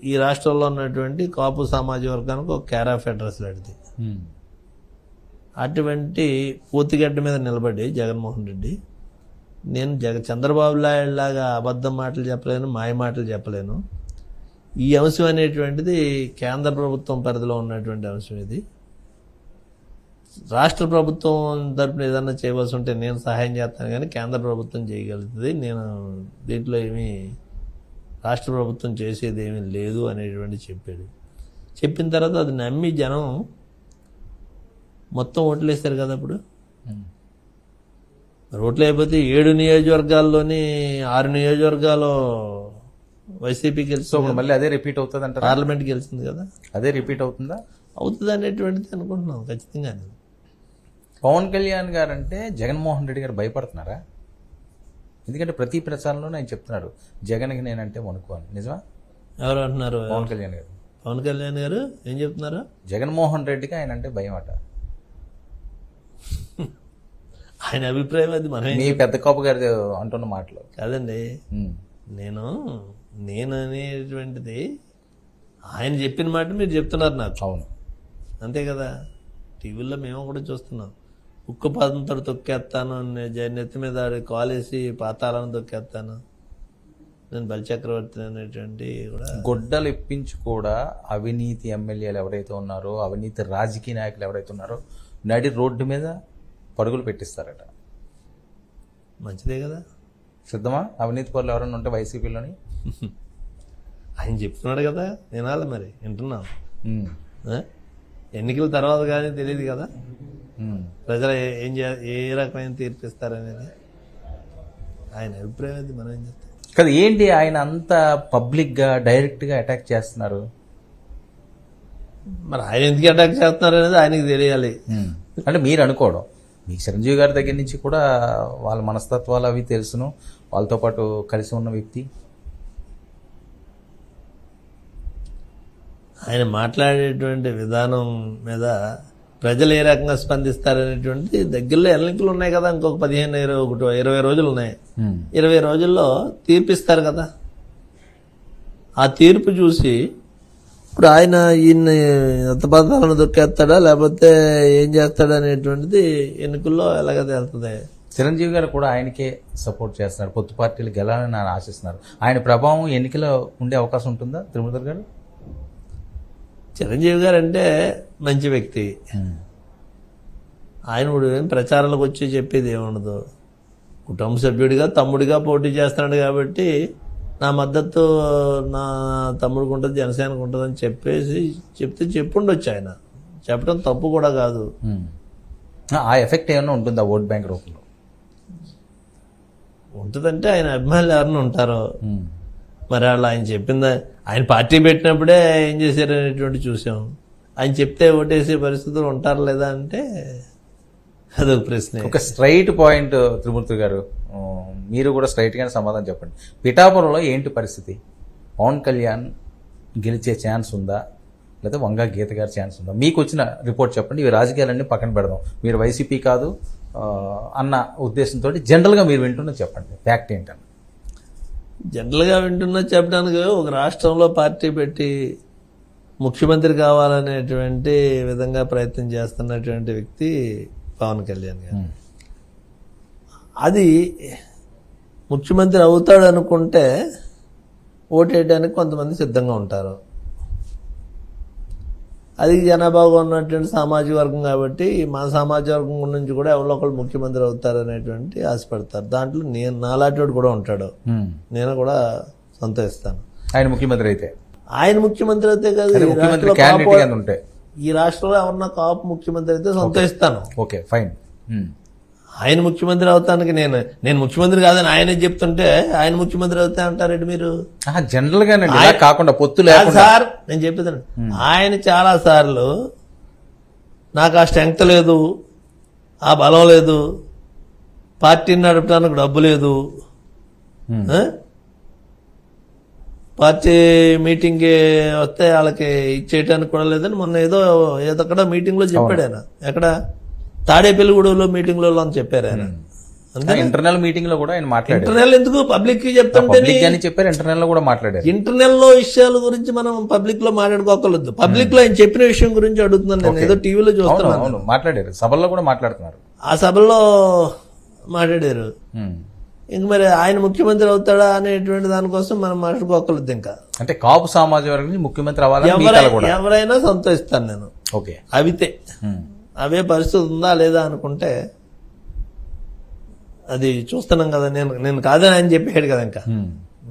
ఈ రాష్ట్రంలో ఉన్నటువంటి కాపు సామాజిక వర్గానికి ఒక కేర్ ఆఫ్ అడ్రస్ లాంటిది. అటువంటి పూతిగడ్డ మీద నిలబడి జగన్మోహన్ రెడ్డి, నేను చంద్రబాబు లాగా అబద్ధం మాటలు చెప్పలేను, మాయ మాటలు చెప్పలేను. ఈ అంశం అనేటువంటిది కేంద్ర ప్రభుత్వం పరిధిలో ఉన్నటువంటి అంశం. ఇది రాష్ట్ర ప్రభుత్వం తరపున ఏదన్నా చేయవలసి ఉంటే నేను సహాయం చేస్తాను, కానీ కేంద్ర ప్రభుత్వం చేయగలుగుతుంది. నేను దీంట్లో ఏమీ రాష్ట్ర ప్రభుత్వం చేసేది ఏమీ లేదు అనేటువంటి చెప్పాడు. చెప్పిన తర్వాత అది నమ్మి జనం మొత్తం ఓట్లు వేస్తారు కదా. అప్పుడు ఓట్లు అయిపోతే 7 నియోజకవర్గాల్లోని 6 నియోజకవర్గాలు వైసీపీ గెలిచి మళ్ళీ అదే రిపీట్ అవుతుంది అంటే పార్లమెంట్ గెలిచింది కదా, అదే రిపీట్ అవుతుందా? అవుతుంది అనేటువంటిది అనుకుంటున్నాం ఖచ్చితంగా. పవన్ కళ్యాణ్ గారు అంటే జగన్మోహన్ రెడ్డి గారు భయపడుతున్నారా? ఎందుకంటే ప్రతి ప్రచారంలోనే ఆయన చెప్తున్నారు జగన్కి నేనంటే వణుకు అని. నిజమా? ఎవరు అంటున్నారు? పవన్ కళ్యాణ్ గారు. పవన్ కళ్యాణ్ గారు ఏం చెప్తున్నారు? జగన్మోహన్ రెడ్డికి ఆయన అంటే భయం అట. ఆయన అభిప్రాయం అది. మనం మీ పెద్ద కాపు గారు అంటున్న మాటలు కాదండి. నేను అనేటువంటిది ఆయన చెప్పిన మాట మీరు చెప్తున్నారు నాకు. అవును, అంతే కదా. టీవీలో మేము కూడా చూస్తున్నాం. ఉక్కు పాదంతో తొక్కేస్తాను, నెత్తి మీద కాలేసి పాతాలను తొక్కేస్తాను, నేను బలిచక్రవర్తి అనేటువంటి కూడా గొడ్డలు ఇప్పించి కూడా అవినీతి ఎమ్మెల్యేలు ఎవరైతే ఉన్నారో, అవినీతి రాజకీయ నాయకులు ఎవరైతే ఉన్నారో నడి రోడ్డు మీద పరుగులు పెట్టిస్తారట. మంచిదే కదా. సిద్ధమా? అవినీతి పరులు ఎవరైనా ఉంటే వైసీపీలోని ఆయన చెప్తున్నాడు కదా, వినాలి మరి, వింటున్నాం. ఎన్నికల తర్వాత కానీ తెలియదు కదా. ప్రజలు ఏ రకమైన తీర్పు ఇస్తారనేది ఆయన అభిప్రాయం. అది మనం ఏం చేస్తాం కదా. ఏంటి ఆయన అంత పబ్లిక్గా డైరెక్ట్గా అటాక్ చేస్తున్నారు? మరి ఆయన ఎందుకు అటాక్ చేస్తున్నారు అనేది ఆయనకి తెలియాలి. అంటే మీరు అనుకోవడం, మీకు చిరంజీవి గారి దగ్గర నుంచి కూడా వాళ్ళ మనస్తత్వాలు అవి తెలుసును, వాళ్ళతో పాటు కలిసి ఉన్న వ్యక్తి. ఆయన మాట్లాడేటువంటి విధానం మీద ప్రజలు ఏ రకంగా స్పందిస్తారనేటువంటి దగ్గరలో ఎన్నికలు ఉన్నాయి కదా, ఇంకొక 15-20 రోజులు ఉన్నాయి. 20 రోజుల్లో తీర్పిస్తారు కదా. ఆ తీర్పు చూసి ఇప్పుడు ఆయన ఈయన్ని అత్తపాతాలను దొక్కేస్తాడా లేకపోతే ఏం చేస్తాడా అనేటువంటిది ఎన్నికల్లో ఎలాగ తేలుతుంది. చిరంజీవి గారు కూడా ఆయనకే సపోర్ట్ చేస్తున్నారు, పొత్తు పార్టీలు గెలాలని ఆయన ఆశిస్తున్నారు. ఆయన ప్రభావం ఎన్నికలో ఉండే అవకాశం ఉంటుందా తిరుమల గారు? చిరంజీవి గారు అంటే మంచి వ్యక్తి. ఆయన ఇప్పుడు ఏం ప్రచారాలకు వచ్చి చెప్పేది ఏముండదు. కుటుంబ సభ్యుడిగా తమ్ముడిగా పోటీ చేస్తున్నాడు కాబట్టి నా మద్దతు నా తమ్ముడికి ఉంటుంది, జనసేనకు ఉంటుంది అని చెప్తే చెప్పుండొచ్చు. ఆయన చెప్పడం తప్పు కూడా కాదు. ఆ ఎఫెక్ట్ ఏమైనా ఉంటుందా ఓట్ బ్యాంక్ రూపంలో? ఉంటుందంటే ఆయన అభిమానులు ఎవరైనా ఉంటారో మరి వాళ్ళు ఆయన చెప్పిందా. ఆయన పార్టీ పెట్టినప్పుడే ఏం చేశారు అనేటువంటి చూసాం. ఆయన చెప్తే ఓటేసే పరిస్థితులు ఉంటారు లేదా అంటే అదొక ప్రశ్న. ఒక స్ట్రైట్ పాయింట్ త్రిమూర్తి గారు, మీరు కూడా స్ట్రైట్గానే సమాధానం చెప్పండి. పిఠాపురంలో ఏంటి పరిస్థితి? పవన్ కళ్యాణ్ గెలిచే ఛాన్స్ ఉందా లేదా వంగా గీత గారి ఛాన్స్ ఉందా? మీకు వచ్చిన రిపోర్ట్ చెప్పండి. ఇవి రాజకీయాలన్నీ పక్కన పెడదాం, మీరు వైసీపీ కాదు అన్న ఉద్దేశంతో జనరల్గా మీరు వింటున్నా చెప్పండి, ఫ్యాక్ట్ ఏంటన్న? జనరల్గా వింటున్నా చెప్పడానికి, ఒక రాష్ట్రంలో పార్టీ పెట్టి ముఖ్యమంత్రి కావాలనేటువంటి విధంగా ప్రయత్నం చేస్తున్నటువంటి వ్యక్తి పవన్ కళ్యాణ్ గారు. అది ముఖ్యమంత్రి అవుతాడు అనుకుంటే ఓటేయడానికి కొంతమంది సిద్ధంగా ఉంటారు. అది జనాభాగా ఉన్నటువంటి సామాజిక వర్గం కాబట్టి మా సామాజిక వర్గం నుంచి కూడా ఎవరో ఒకళ్ళు ముఖ్యమంత్రి అవుతారు అనేటువంటి ఆశపడతారు. దాంట్లో నేను నాలాంటి కూడా ఉంటాడు, నేను కూడా సంతోషిస్తాను ఆయన ముఖ్యమంత్రి అయితే. ఆయన ముఖ్యమంత్రి అయితే కాదు, ఈ రాష్ట్రంలో ఎవరన్నా కాపు ముఖ్యమంత్రి అయితే సంతోషిస్తాను. Okay fine. ఆయన ముఖ్యమంత్రి అవుతానికి నేను ముఖ్యమంత్రి కాదని ఆయనే చెప్తుంటే ఆయన ముఖ్యమంత్రి అవుతా అంటారండి మీరు? జనరల్ గా కాకుండా పొత్తు సార్ నేను చెప్పేదాన్ని. ఆయన చాలా సార్లు నాకు ఆ స్ట్రెంగ్త్ లేదు, ఆ బలం లేదు, పార్టీని నడపడానికి డబ్బు లేదు, పార్టీ మీటింగ్ వస్తే వాళ్ళకి ఇచ్చేయటానికి కూడా లేదని మొన్న ఏదో అక్కడ మీటింగ్ లో చెప్పాడు ఆయన. ఎక్కడ తాడేపల్లిగూడలో మీటింగ్ లో అని చెప్పారు ఆయన. ఇంటర్నల్ మీటింగ్ లో కూడా ఆయన మాట్లాడారు. ఇంటర్నల్ ఎందుకు పబ్లిక్ కి చెప్తుంటే చెప్పారు, ఇంటర్నల్ లో కూడా మాట్లాడారు. ఇంటర్నల్ లో విషయాల గురించి మనం పబ్లిక్ లో మాట్లాడుకోకలేదు. పబ్లిక్ లో ఆయన చెప్పిన విషయం గురించి అడుగుతున్నాను నేను. ఏదో టీవీలో చూస్తున్నాను, మాట్లాడారు, సభల్లో కూడా మాట్లాడుతున్నారు. ఆ సభల్లో మాట్లాడారు. ఇంక మరి ఆయన ముఖ్యమంత్రి అవుతాడా అనేటువంటి దానికోసం మనం మాట్లాడుకోకలేదు. ఇంకా అంటే కాపు సామాజిక వర్గం నుంచి ముఖ్యమంత్రి అవ్వాలని ఎవరైనా సంతోషిస్తాను నేను. ఓకే అవితే అవే పరిస్థితి ఉందా లేదా అనుకుంటే అది చూస్తున్నాం కదా. నేను కాదని ఆయన చెప్పాడు కదా.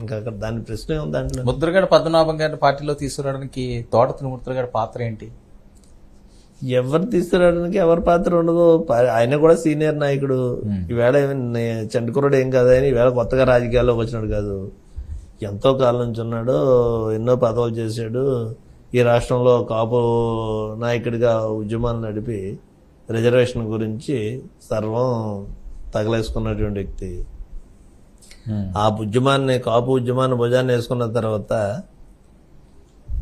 ఇంకా అక్కడ దాని ప్రశ్న ఉంది. దాంట్లో ముద్రగడ పద్మనాభం గారిని పార్టీలో తీసుకురావడానికి తోట త్రిమూర్తుల గారి పాత్ర ఏంటి? ఎవరు తీసుకురావడానికి ఎవరి పాత్ర ఉండదు. ఆయన కూడా సీనియర్ నాయకుడు. ఈవేళ చండకురుడు ఏం కాదు, ఆయన ఈవేళ కొత్తగా రాజకీయాల్లోకి వచ్చినాడు కాదు. ఎంతో కాలం నుంచి ఉన్నాడు, ఎన్నో పదవులు చేశాడు. ఈ రాష్ట్రంలో కాపు నాయకుడిగా ఉద్యమాలు నడిపి రిజర్వేషన్ గురించి సర్వం తగలేసుకున్నటువంటి వ్యక్తి. ఆ కాపు ఉద్యమాన్ని భుజాన్ని వేసుకున్న తర్వాత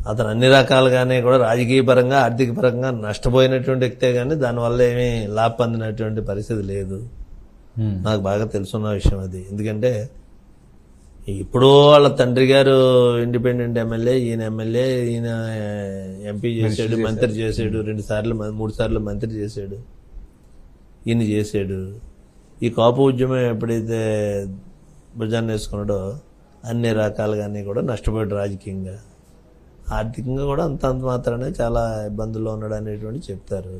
అతను అన్ని రకాలుగానే కూడా రాజకీయ పరంగా ఆర్థిక పరంగా నష్టపోయినటువంటి వ్యక్తే కానీ దానివల్ల ఏమీ లాభ పొందినటువంటి పరిస్థితి లేదు. నాకు బాగా తెలుసున్న విషయం అది. ఎందుకంటే ఇప్పుడు వాళ్ళ తండ్రి గారు ఇండిపెండెంట్ ఎమ్మెల్యే, ఈయన ఎమ్మెల్యే, ఈయన ఎంపీ చేశాడు, మంత్రి చేశాడు, 3 సార్లు మంత్రి చేశాడు, ఈయన చేశాడు. ఈ కాపు ఉద్యమం ఎప్పుడైతే భుజాన్ని వేసుకున్నాడో అన్ని రకాలుగానే కూడా నష్టపోయాడు. రాజకీయంగా ఆర్థికంగా కూడా అంత మాత్రమే చాలా ఇబ్బందుల్లో ఉన్నాడు అనేటువంటి చెప్తారు.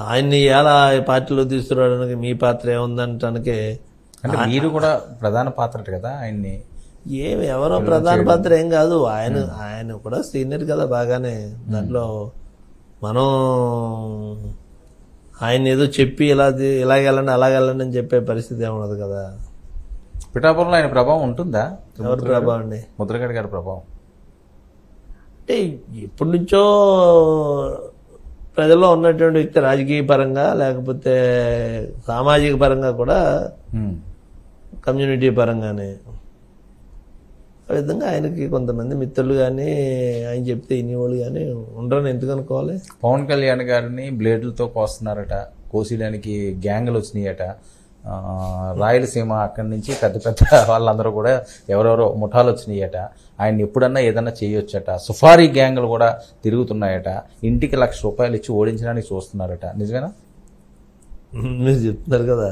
ఆయన్ని ఎలా పార్టీలో తీసుకురావడానికి మీ పాత్ర ఏముందంటానికి మీరు కూడా ప్రధాన పాత్ర కదా. ఆయన్ని ఎవరో ప్రధాన పాత్ర ఏం కాదు. ఆయన కూడా సీనియర్ కదా బాగానే. దాంట్లో మనం ఆయన ఏదో చెప్పి ఇలాగెళ్ళండి అలాగెళ్ళండి అని చెప్పే పరిస్థితి ఏమున్నది కదా. పిఠాపురంలో ఆయన ప్రభావం ఉంటుందా? ఎవరి ప్రభావం అండి? ముద్రగడ గారి ప్రభావం అంటే ఎప్పటి నుంచో ప్రజల్లో ఉన్నటువంటి వ్యక్తి, రాజకీయ పరంగా లేకపోతే సామాజిక పరంగా కూడా, కమ్యూనిటీ పరంగానే. ఆ విధంగా ఆయనకి కొంతమంది మిత్రులు కానీ, ఆయన చెప్తే ఇన్నివాళ్ళు కానీ ఉండరని ఎందుకు అనుకోవాలి? పవన్ కళ్యాణ్ గారిని బ్లేడ్లతో కోస్తున్నారట, కోసేయడానికి గ్యాంగులు వచ్చినాయట. రాయలసీమ అక్కడి నుంచి పెద్ద పెద్ద వాళ్ళందరూ కూడా ఎవరెవరో ముఠాలు వచ్చినాయట. ఆయన ఎప్పుడన్నా ఏదన్నా చేయొచ్చట. సుఫారీ గ్యాంగులు కూడా తిరుగుతున్నాయట. ఇంటికి ₹1,00,000 ఇచ్చి ఓడించడానికి చూస్తున్నారట. నిజమేనా? మీరు చెప్తున్నారు కదా,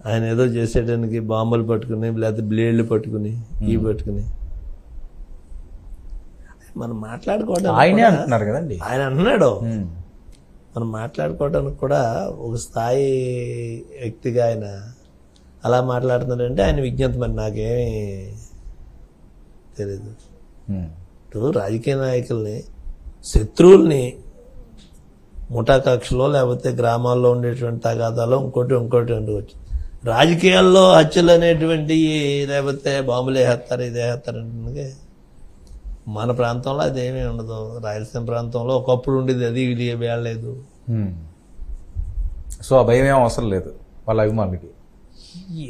ఆయన ఏదో చేసేటానికి బాంబులు పట్టుకుని లేకపోతే బ్లేడ్లు పట్టుకుని ఇవి పట్టుకుని మనం మాట్లాడుకోవడం ఆయనే అంటున్నారు కదండి. ఆయన అంటున్నాడు. మనం మాట్లాడుకోవడానికి కూడా ఒక స్థాయి వ్యక్తిగా ఆయన అలా మాట్లాడుతున్నాడంటే ఆయన విజ్ఞత మరి నాకేమీ తెలీదు. ఇప్పుడు రాజకీయ నాయకుల్ని, శత్రువుల్ని ముఠా కక్షలో లేకపోతే గ్రామాల్లో ఉండేటువంటి తగాదాలో ఇంకోటి ఉండవచ్చు. రాజకీయాల్లో హత్యలు అనేటువంటి లేకపోతే బాంబులు వేస్తారు, ఇది వేస్తారు అంటే మన ప్రాంతంలో అదేమీ ఉండదు. రాయలసీమ ప్రాంతంలో ఒకప్పుడు ఉండేది, అది ఇది వేయలేదు. సో ఆ భయం ఏం అవసరం లేదు వాళ్ళ అభిమానులకి.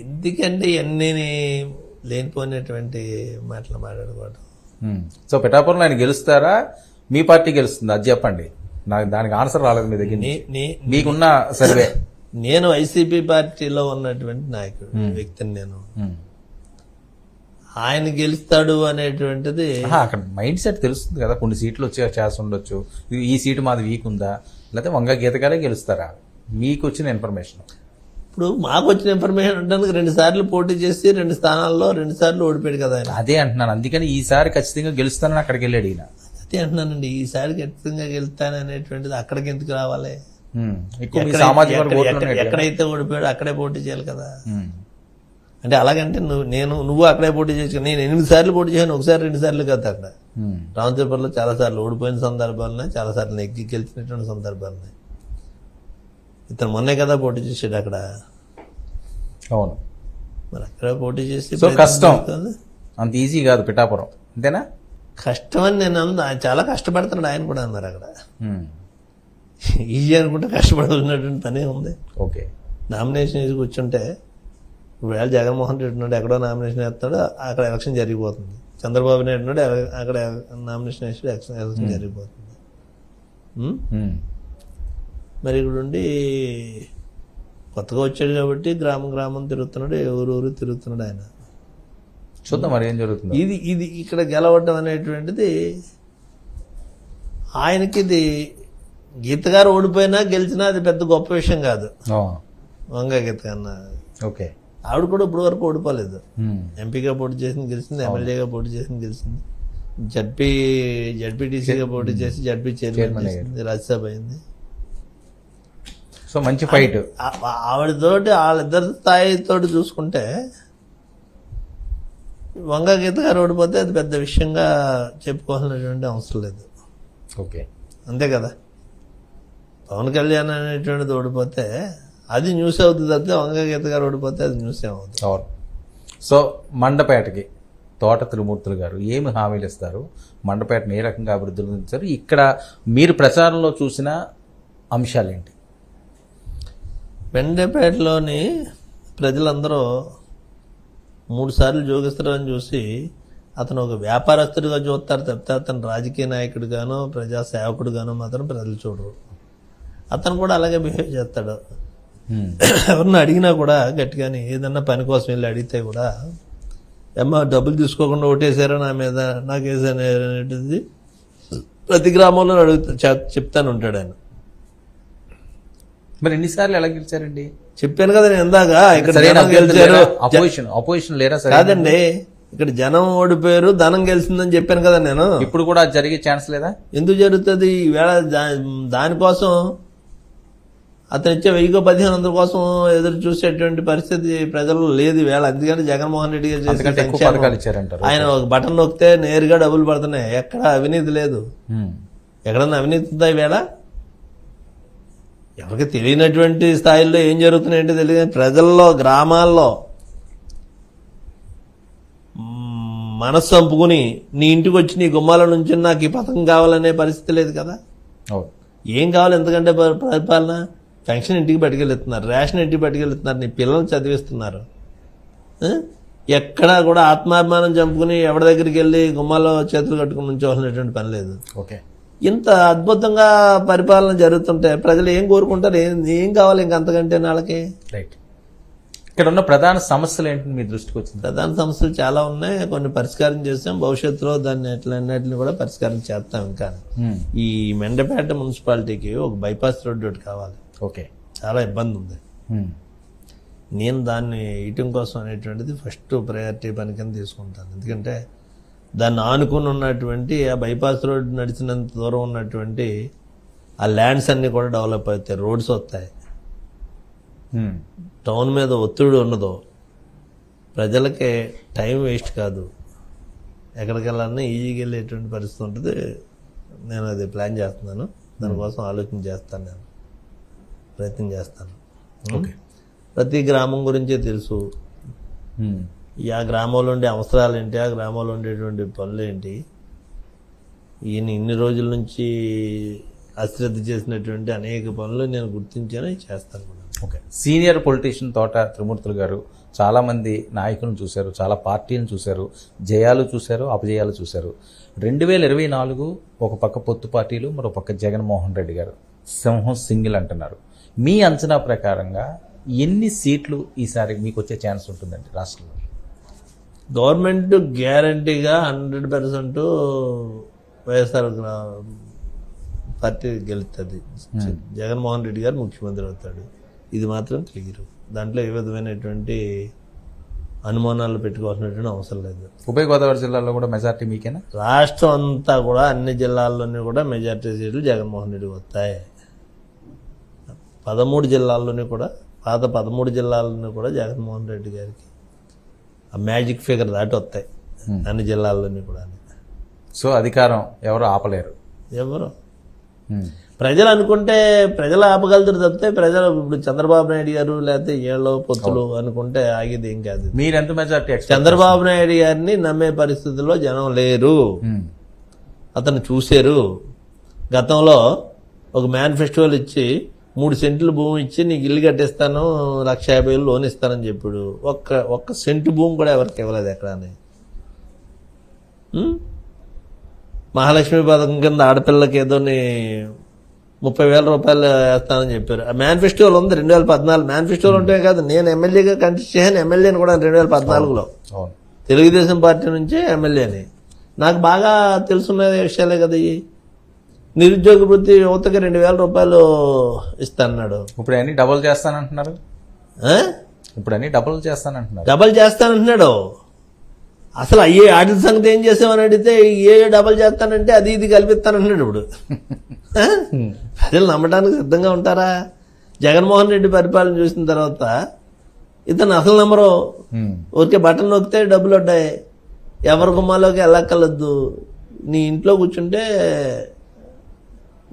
ఎందుకంటే ఇవన్నీ లేనిపోయినటువంటి మాటలు మాట్లాడుకోవడం. సో పిఠాపురంలో ఆయన గెలుస్తారా, మీ పార్టీ గెలుస్తుంది? అది చెప్పండి. నాకు దానికి ఆన్సర్ రాలేదు మీ దగ్గర. మీకున్న సర్వే. నేను వైసీపీ పార్టీలో ఉన్నటువంటి నాయకుడు వ్యక్తిని. నేను ఆయన గెలుస్తాడు అనేటువంటిది అక్కడ మైండ్ సెట్ తెలుస్తుంది కదా. కొన్ని సీట్లు వచ్చే ఛాన్స్ ఉండొచ్చు. ఈ సీటు మాది వీక్ ఉందా, లేకపోతే వంగ గీతగాలే గెలుస్తారా? మీకు వచ్చిన ఇన్ఫర్మేషన్. ఇప్పుడు మాకు వచ్చిన ఇన్ఫర్మేషన్ ఉండడానికి 2 సార్లు పోటీ చేసి 2 స్థానాల్లో 2 సార్లు ఓడిపోయాడు కదా ఆయన. అదే అంటున్నాను. అందుకని ఈసారి ఖచ్చితంగా గెలుస్తానని అక్కడికి వెళ్ళాడు ఈయన. అదే అంటున్నానండి, ఈసారి ఖచ్చితంగా గెలుస్తాననేటువంటిది అక్కడికి ఎందుకు రావాలి? ఎక్కడైతే ఓడిపోయాడో అక్కడే పోటీ చేయాలి కదా. అంటే అలాగంటే నువ్వు అక్కడే పోటీ చేసి, నేను 8 సార్లు పోటీ చేశాను, 1 సారి 2 సార్లు కదా. అక్కడ రామచంద్రపురంలో చాలా సార్లు ఓడిపోయిన సందర్భాలున్నాయి, చాలా సార్లు నెగ్గి గెలిచినటువంటి సందర్భాలున్నాయి. ఇతను మొన్నే కదా పోటీ చేసాడు అక్కడ. అవును, మరి అక్కడ పోటీ చేసి కష్టం, అంత ఈజీ కాదు పిఠాపురం, అంతేనా? కష్టం అని నేను చాలా కష్టపడుతున్నాడు ఆయన కూడా అన్నారు అక్కడ. ఈజీ అనుకుంటే కష్టపడుతున్నటువంటి పనే ఉంది. ఓకే, నామినేషన్ వేసి కూర్చుంటే ఇప్పుడు జగన్మోహన్ రెడ్డి ఉన్నాడు, ఎక్కడో నామినేషన్ వేస్తాడు, అక్కడ ఎలక్షన్ జరిగిపోతుంది. చంద్రబాబు నాయుడు ఉన్నాడు, అక్కడ నామినేషన్ వేసి ఎలక్షన్ జరిగిపోతుంది. మరి ఇక్కడ ఉండి కొత్తగా వచ్చాడు కాబట్టి గ్రామం గ్రామం తిరుగుతున్నాడు, ఊరు తిరుగుతున్నాడు ఆయన. చూద్దాం మరి ఏం జరుగుతుంది. ఇది ఇక్కడ గెలవడం అనేటువంటిది ఆయనకి, ఇది గీత గారు ఓడిపోయినా గెలిచినా అది పెద్ద గొప్ప విషయం కాదు. వంగ గీత కన్నా ఓకే, ఆవిడ కూడా ఇప్పుడు వరకు ఓడిపోలేదు. ఎంపీగా పోటీ చేసింది గెలిచింది, ఎమ్మెల్యేగా పోటీ చేసింది గెలిచింది, జడ్పీటీసీగా పోటీ చేసి జడ్పీ చైర్మన్ చేసింది, రాజ్యసభ అయింది. సో మంచి ఫైట్. ఆవిడతోటి వాళ్ళిద్దరి స్థాయితో చూసుకుంటే వంగ గీత గారు ఓడిపోతే అది పెద్ద విషయంగా చెప్పుకోవాల్సినటువంటి అవసరం లేదు. ఓకే, అంతే కదా. పవన్ కళ్యాణ్ అనేటువంటిది ఓడిపోతే అది న్యూస్ అవుతుంది తప్పితే వంగ గీత గారు ఓడిపోతే అది న్యూస్ ఏమవుతుంది. అవును. సో మండపేటకి తోట త్రిమూర్తులు గారు ఏమి హామీలు ఇస్తారు? మండపేటను ఏ రకంగా అభివృద్ధి చెందించారు? ఇక్కడ మీరు ప్రచారంలో చూసిన అంశాలేంటి? మండపేటలోని ప్రజలందరూ 3 సార్లు జోగిస్తారని చూసి అతను ఒక వ్యాపారస్తుడిగా చూస్తారు తప్పితే అతను రాజకీయ నాయకుడిగానో ప్రజా సేవకుడిగానో మాత్రం ప్రజలు చూడరు. అతను కూడా అలాగే బిహేవ్ చేస్తాడు. ఎవరిని అడిగినా కూడా గట్టిగాని ఏదన్నా పని కోసం వెళ్ళి అడిగితే కూడా, ఏమ్మా డబ్బులు తీసుకోకుండా ఓటేసారా నా మీద, నాకు వేసేది ప్రతి గ్రామంలో చెప్తాను ఉంటాడు ఆయన. మరి ఎన్నిసార్లు ఎలా గెలిచారండి? చెప్పాను కదా నేను ఇందాక. ఇక్కడ అపోజిషన్ లేరా? కాదండి, ఇక్కడ జనం ఓడిపోయారు, ధనం గెలిచిందని చెప్పాను కదా నేను. ఇప్పుడు కూడా జరిగే ఛాన్స్ లేదా? ఎందుకు జరుగుతుంది? ఈవేళ దానికోసం అతను ఇచ్చే 1000-1500 కోసం ఎదురు చూసేటువంటి పరిస్థితి ప్రజలు లేదు వేళ. అందుకని జగన్మోహన్ రెడ్డి గారు ఆయన ఒక బటన్ నొక్కితే నేరుగా డబ్బులు పడుతున్నాయి. ఎక్కడ అవినీతి లేదు. ఎక్కడన్నా అవినీతి ఉందా ఈవేళ? ఎవరికి తెలియనటువంటి స్థాయిలో ఏం జరుగుతున్నాయంటే తెలియదు. ప్రజల్లో, గ్రామాల్లో మనస్సు చంపుకుని నీ ఇంటికి వచ్చి నీ గుమ్మాల నుంచి నాకు ఈ పథకం కావాలనే పరిస్థితి లేదు కదా. ఏం కావాలి ఎందుకంటే పరిపాలన? పెన్షన్ ఇంటికి పట్టుకెళ్తున్నారు, రేషన్ ఇంటికి పట్టుకెళ్తున్నారు, నీ పిల్లల్ని చదివిస్తున్నారు. ఎక్కడా కూడా ఆత్మాభిమానం చంపుకుని ఎవరి దగ్గరికి వెళ్ళి గుమ్మాలో చేతులు కట్టుకుని ఉంచవలసినటువంటి పని లేదు. ఇంత అద్భుతంగా పరిపాలన జరుగుతుంటే ప్రజలు ఏం కోరుకుంటారు? ఏం కావాలి ఇంకంతకంటే వాళ్ళకి? రైట్. ఇక్కడ ఉన్న ప్రధాన సమస్యలు ఏంటి మీ దృష్టికి వచ్చింది? ప్రధాన సమస్యలు చాలా ఉన్నాయి. కొన్ని పరిష్కారం చేస్తాం, భవిష్యత్తులో దాన్ని ఎట్లన్నిటిని కూడా పరిష్కారం చేస్తాం. ఇంకా ఈ మెండపేట మున్సిపాలిటీకి ఒక బైపాస్ రోడ్డు ఒకటి కావాలి. ఓకే, చాలా ఇబ్బంది ఉంది. నేను దాన్ని వేయటం కోసం అనేటువంటిది ఫస్ట్ ప్రయారిటీ పని కింద తీసుకుంటాను. ఎందుకంటే దాన్ని ఆనుకుని ఉన్నటువంటి ఆ బైపాస్ రోడ్ నడిచినంత దూరం ఉన్నటువంటి ఆ ల్యాండ్స్ అన్నీ కూడా డెవలప్ అవుతాయి, రోడ్స్ వస్తాయి, టౌన్ మీద ఒత్తిడి ఉండదు, ప్రజలకి టైం వేస్ట్ కాదు, ఎక్కడికి వెళ్ళాలన్నా ఈజీగా వెళ్ళేటువంటి పరిస్థితి ఉంటుంది. నేను అది ప్లాన్ చేస్తున్నాను, దానికోసం ఆలోచన చేస్తాను, నేను ప్రయత్నం చేస్తాను. ప్రతి గ్రామం గురించే తెలుసు, ఆ గ్రామంలో ఉండే అవసరాలు ఏంటి, ఆ గ్రామంలో ఉండేటువంటి పనులు ఏంటి, ఈయన ఇన్ని రోజుల నుంచి అశ్రద్ధ చేసినటువంటి అనేక పనులు నేను గుర్తించాను, చేస్తాను కూడా. ఓకే. సీనియర్ పొలిటీషియన్ తోట త్రిమూర్తులు గారు చాలామంది నాయకులను చూశారు, చాలా పార్టీలను చూశారు, జయాలు చూశారు, అపజయాలు చూశారు. 2024 ఒక పక్క పొత్తు పార్టీలు, మరో పక్క జగన్మోహన్ రెడ్డి గారు సింహం సింగిల్ అంటున్నారు. మీ అంచనా ప్రకారంగా ఎన్ని సీట్లు ఈసారి మీకు వచ్చే ఛాన్స్ ఉంటుందండి రాష్ట్రంలో? గవర్నమెంట్ గ్యారంటీగా 100% వైఎస్ఆర్ పార్టీ గెలుస్తుంది. జగన్మోహన్ రెడ్డి గారు ముఖ్యమంత్రి అవుతాడు, ఇది మాత్రం క్లియర్. దాంట్లో ఏ విధమైనటువంటి అనుమానాలు పెట్టుకోవాల్సినటువంటి అవసరం లేదు. ఉభయ గోదావరి జిల్లాలో కూడా మెజార్టీ మీకేనా? రాష్ట్రం అంతా కూడా అన్ని జిల్లాల్లోనే కూడా మెజార్టీ సీట్లు జగన్మోహన్ రెడ్డి వస్తాయి. 13 జిల్లాల్లోనే కూడా, పాత 13 జిల్లాల్లోనే కూడా జగన్మోహన్ రెడ్డి గారికి ఆ మ్యాజిక్ ఫిగర్ దాటి వస్తాయి అన్ని జిల్లాల్లోనే కూడా. సో అధికారం ఎవరు ఆపలేరు. ఎవరు ప్రజలు అనుకుంటే ప్రజలు ఆపగలుగుతారు తప్పితే ప్రజలు ఇప్పుడు చంద్రబాబు నాయుడు గారు లేకపోతే ఏళ్ళో పొత్తులు అనుకుంటే ఆగేది ఏం కాదు. మీరెంత మెజార్టీ? చంద్రబాబు నాయుడు గారిని నమ్మే పరిస్థితుల్లో జనం లేరు. అతను చూశారు. గతంలో ఒక మేనిఫెస్టోలు ఇచ్చి 3 సెంట్లు భూమి ఇచ్చి నీకు ఇల్లు కట్టిస్తాను, 1,50,000 లోన్ ఇస్తానని చెప్పాడు. ఒక్క సెంటు భూమి కూడా ఎవరికి ఇవ్వలేదు ఎక్కడ. మహాలక్ష్మి పథకం కింద ఆడపిల్లకి ఏదో 30,000 రూపాయలు వేస్తానని చెప్పారు. ఆ మేనిఫెస్టోలు ఉంది 2014 మేనిఫెస్టోలు ఉంటే కాదు, నేను ఎమ్మెల్యేగా కంటెస్ట్ చేశాను, ఎమ్మెల్యేని కూడా 2014లో తెలుగుదేశం పార్టీ నుంచే ఎమ్మెల్యేని. నాకు బాగా తెలుసున్న విషయాలే కదా ఇవి. నిరుద్యోగ వృత్తి యువతకి 2,000 రూపాయలు ఇస్తానన్నాడు. ఇప్పుడు అన్ని డబుల్ చేస్తానంటున్నారు. డబల్ చేస్తానంటున్నాడు. అసలు అయ్యే ఆడిట్ సంగతి ఏం చేసామని అడిగితే ఏ డబల్ చేస్తానంటే అది ఇది కల్పిస్తానంటున్నాడు. ఇప్పుడు ప్రజలు నమ్మడానికి సిద్ధంగా ఉంటారా? జగన్మోహన్ రెడ్డి పరిపాలన చూసిన తర్వాత ఇతను అసలు నమ్మరు. ఊరికే బటన్ నొక్కితే డబ్బులు ఉంటాయి, ఎవరి గుమ్మాలోకి వెళ్ళక్కర్లేదు. నీ ఇంట్లో కూర్చుంటే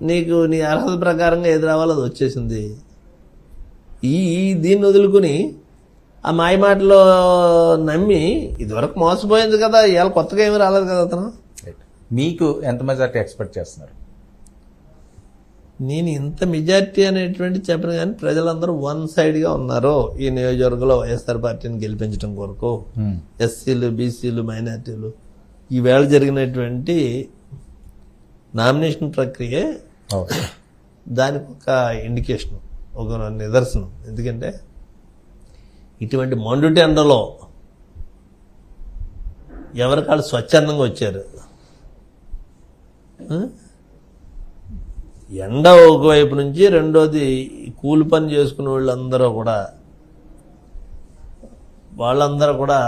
నీకు నీ అర్హత ప్రకారంగా ఏది రావాలో అది వచ్చేసింది. దీన్ని వదులుకుని ఆ మాయ మాటలో నమ్మి ఇదివరకు మోసపోయింది కదా, ఇవాళ కొత్తగా ఏమి రాలేదు కదా అతను. మీకు ఎంత మెజార్టీ ఎక్స్పెక్ట్ చేస్తున్నారు? నేను ఇంత మెజార్టీ అనేటువంటి చెప్పను, కానీ ప్రజలందరూ 1 సైడ్గా ఉన్నారు ఈ నియోజకవర్గంలో వైఎస్ఆర్ పార్టీని గెలిపించడం కొరకు. ఎస్సీలు, బీసీలు, మైనార్టీలు ఈవేళ జరిగినటువంటి నామినేషన్ ప్రక్రియ దానికి ఒక ఇండికేషన్, ఒక నిదర్శనం. ఎందుకంటే ఇటువంటి మండుటి ఎండలో ఎవరికాళ్ళు స్వచ్ఛందంగా వచ్చారు. ఎండ ఒకవైపు నుంచి, రెండోది కూలి పని చేసుకునే వాళ్ళందరూ కూడా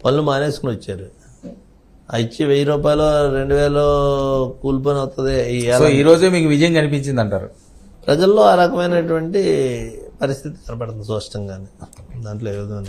పనులు మానేసుకుని వచ్చారు. ఇచ్చి 1,000 రూపాయలు 2,000 కూలి పని అవుతుంది. ఈ రోజే మీకు విజయం కనిపించింది అంటారు? ప్రజల్లో ఆ రకమైనటువంటి పరిస్థితి కనపడుతుంది స్పష్టంగానే, దాంట్లో ఏ విధమైన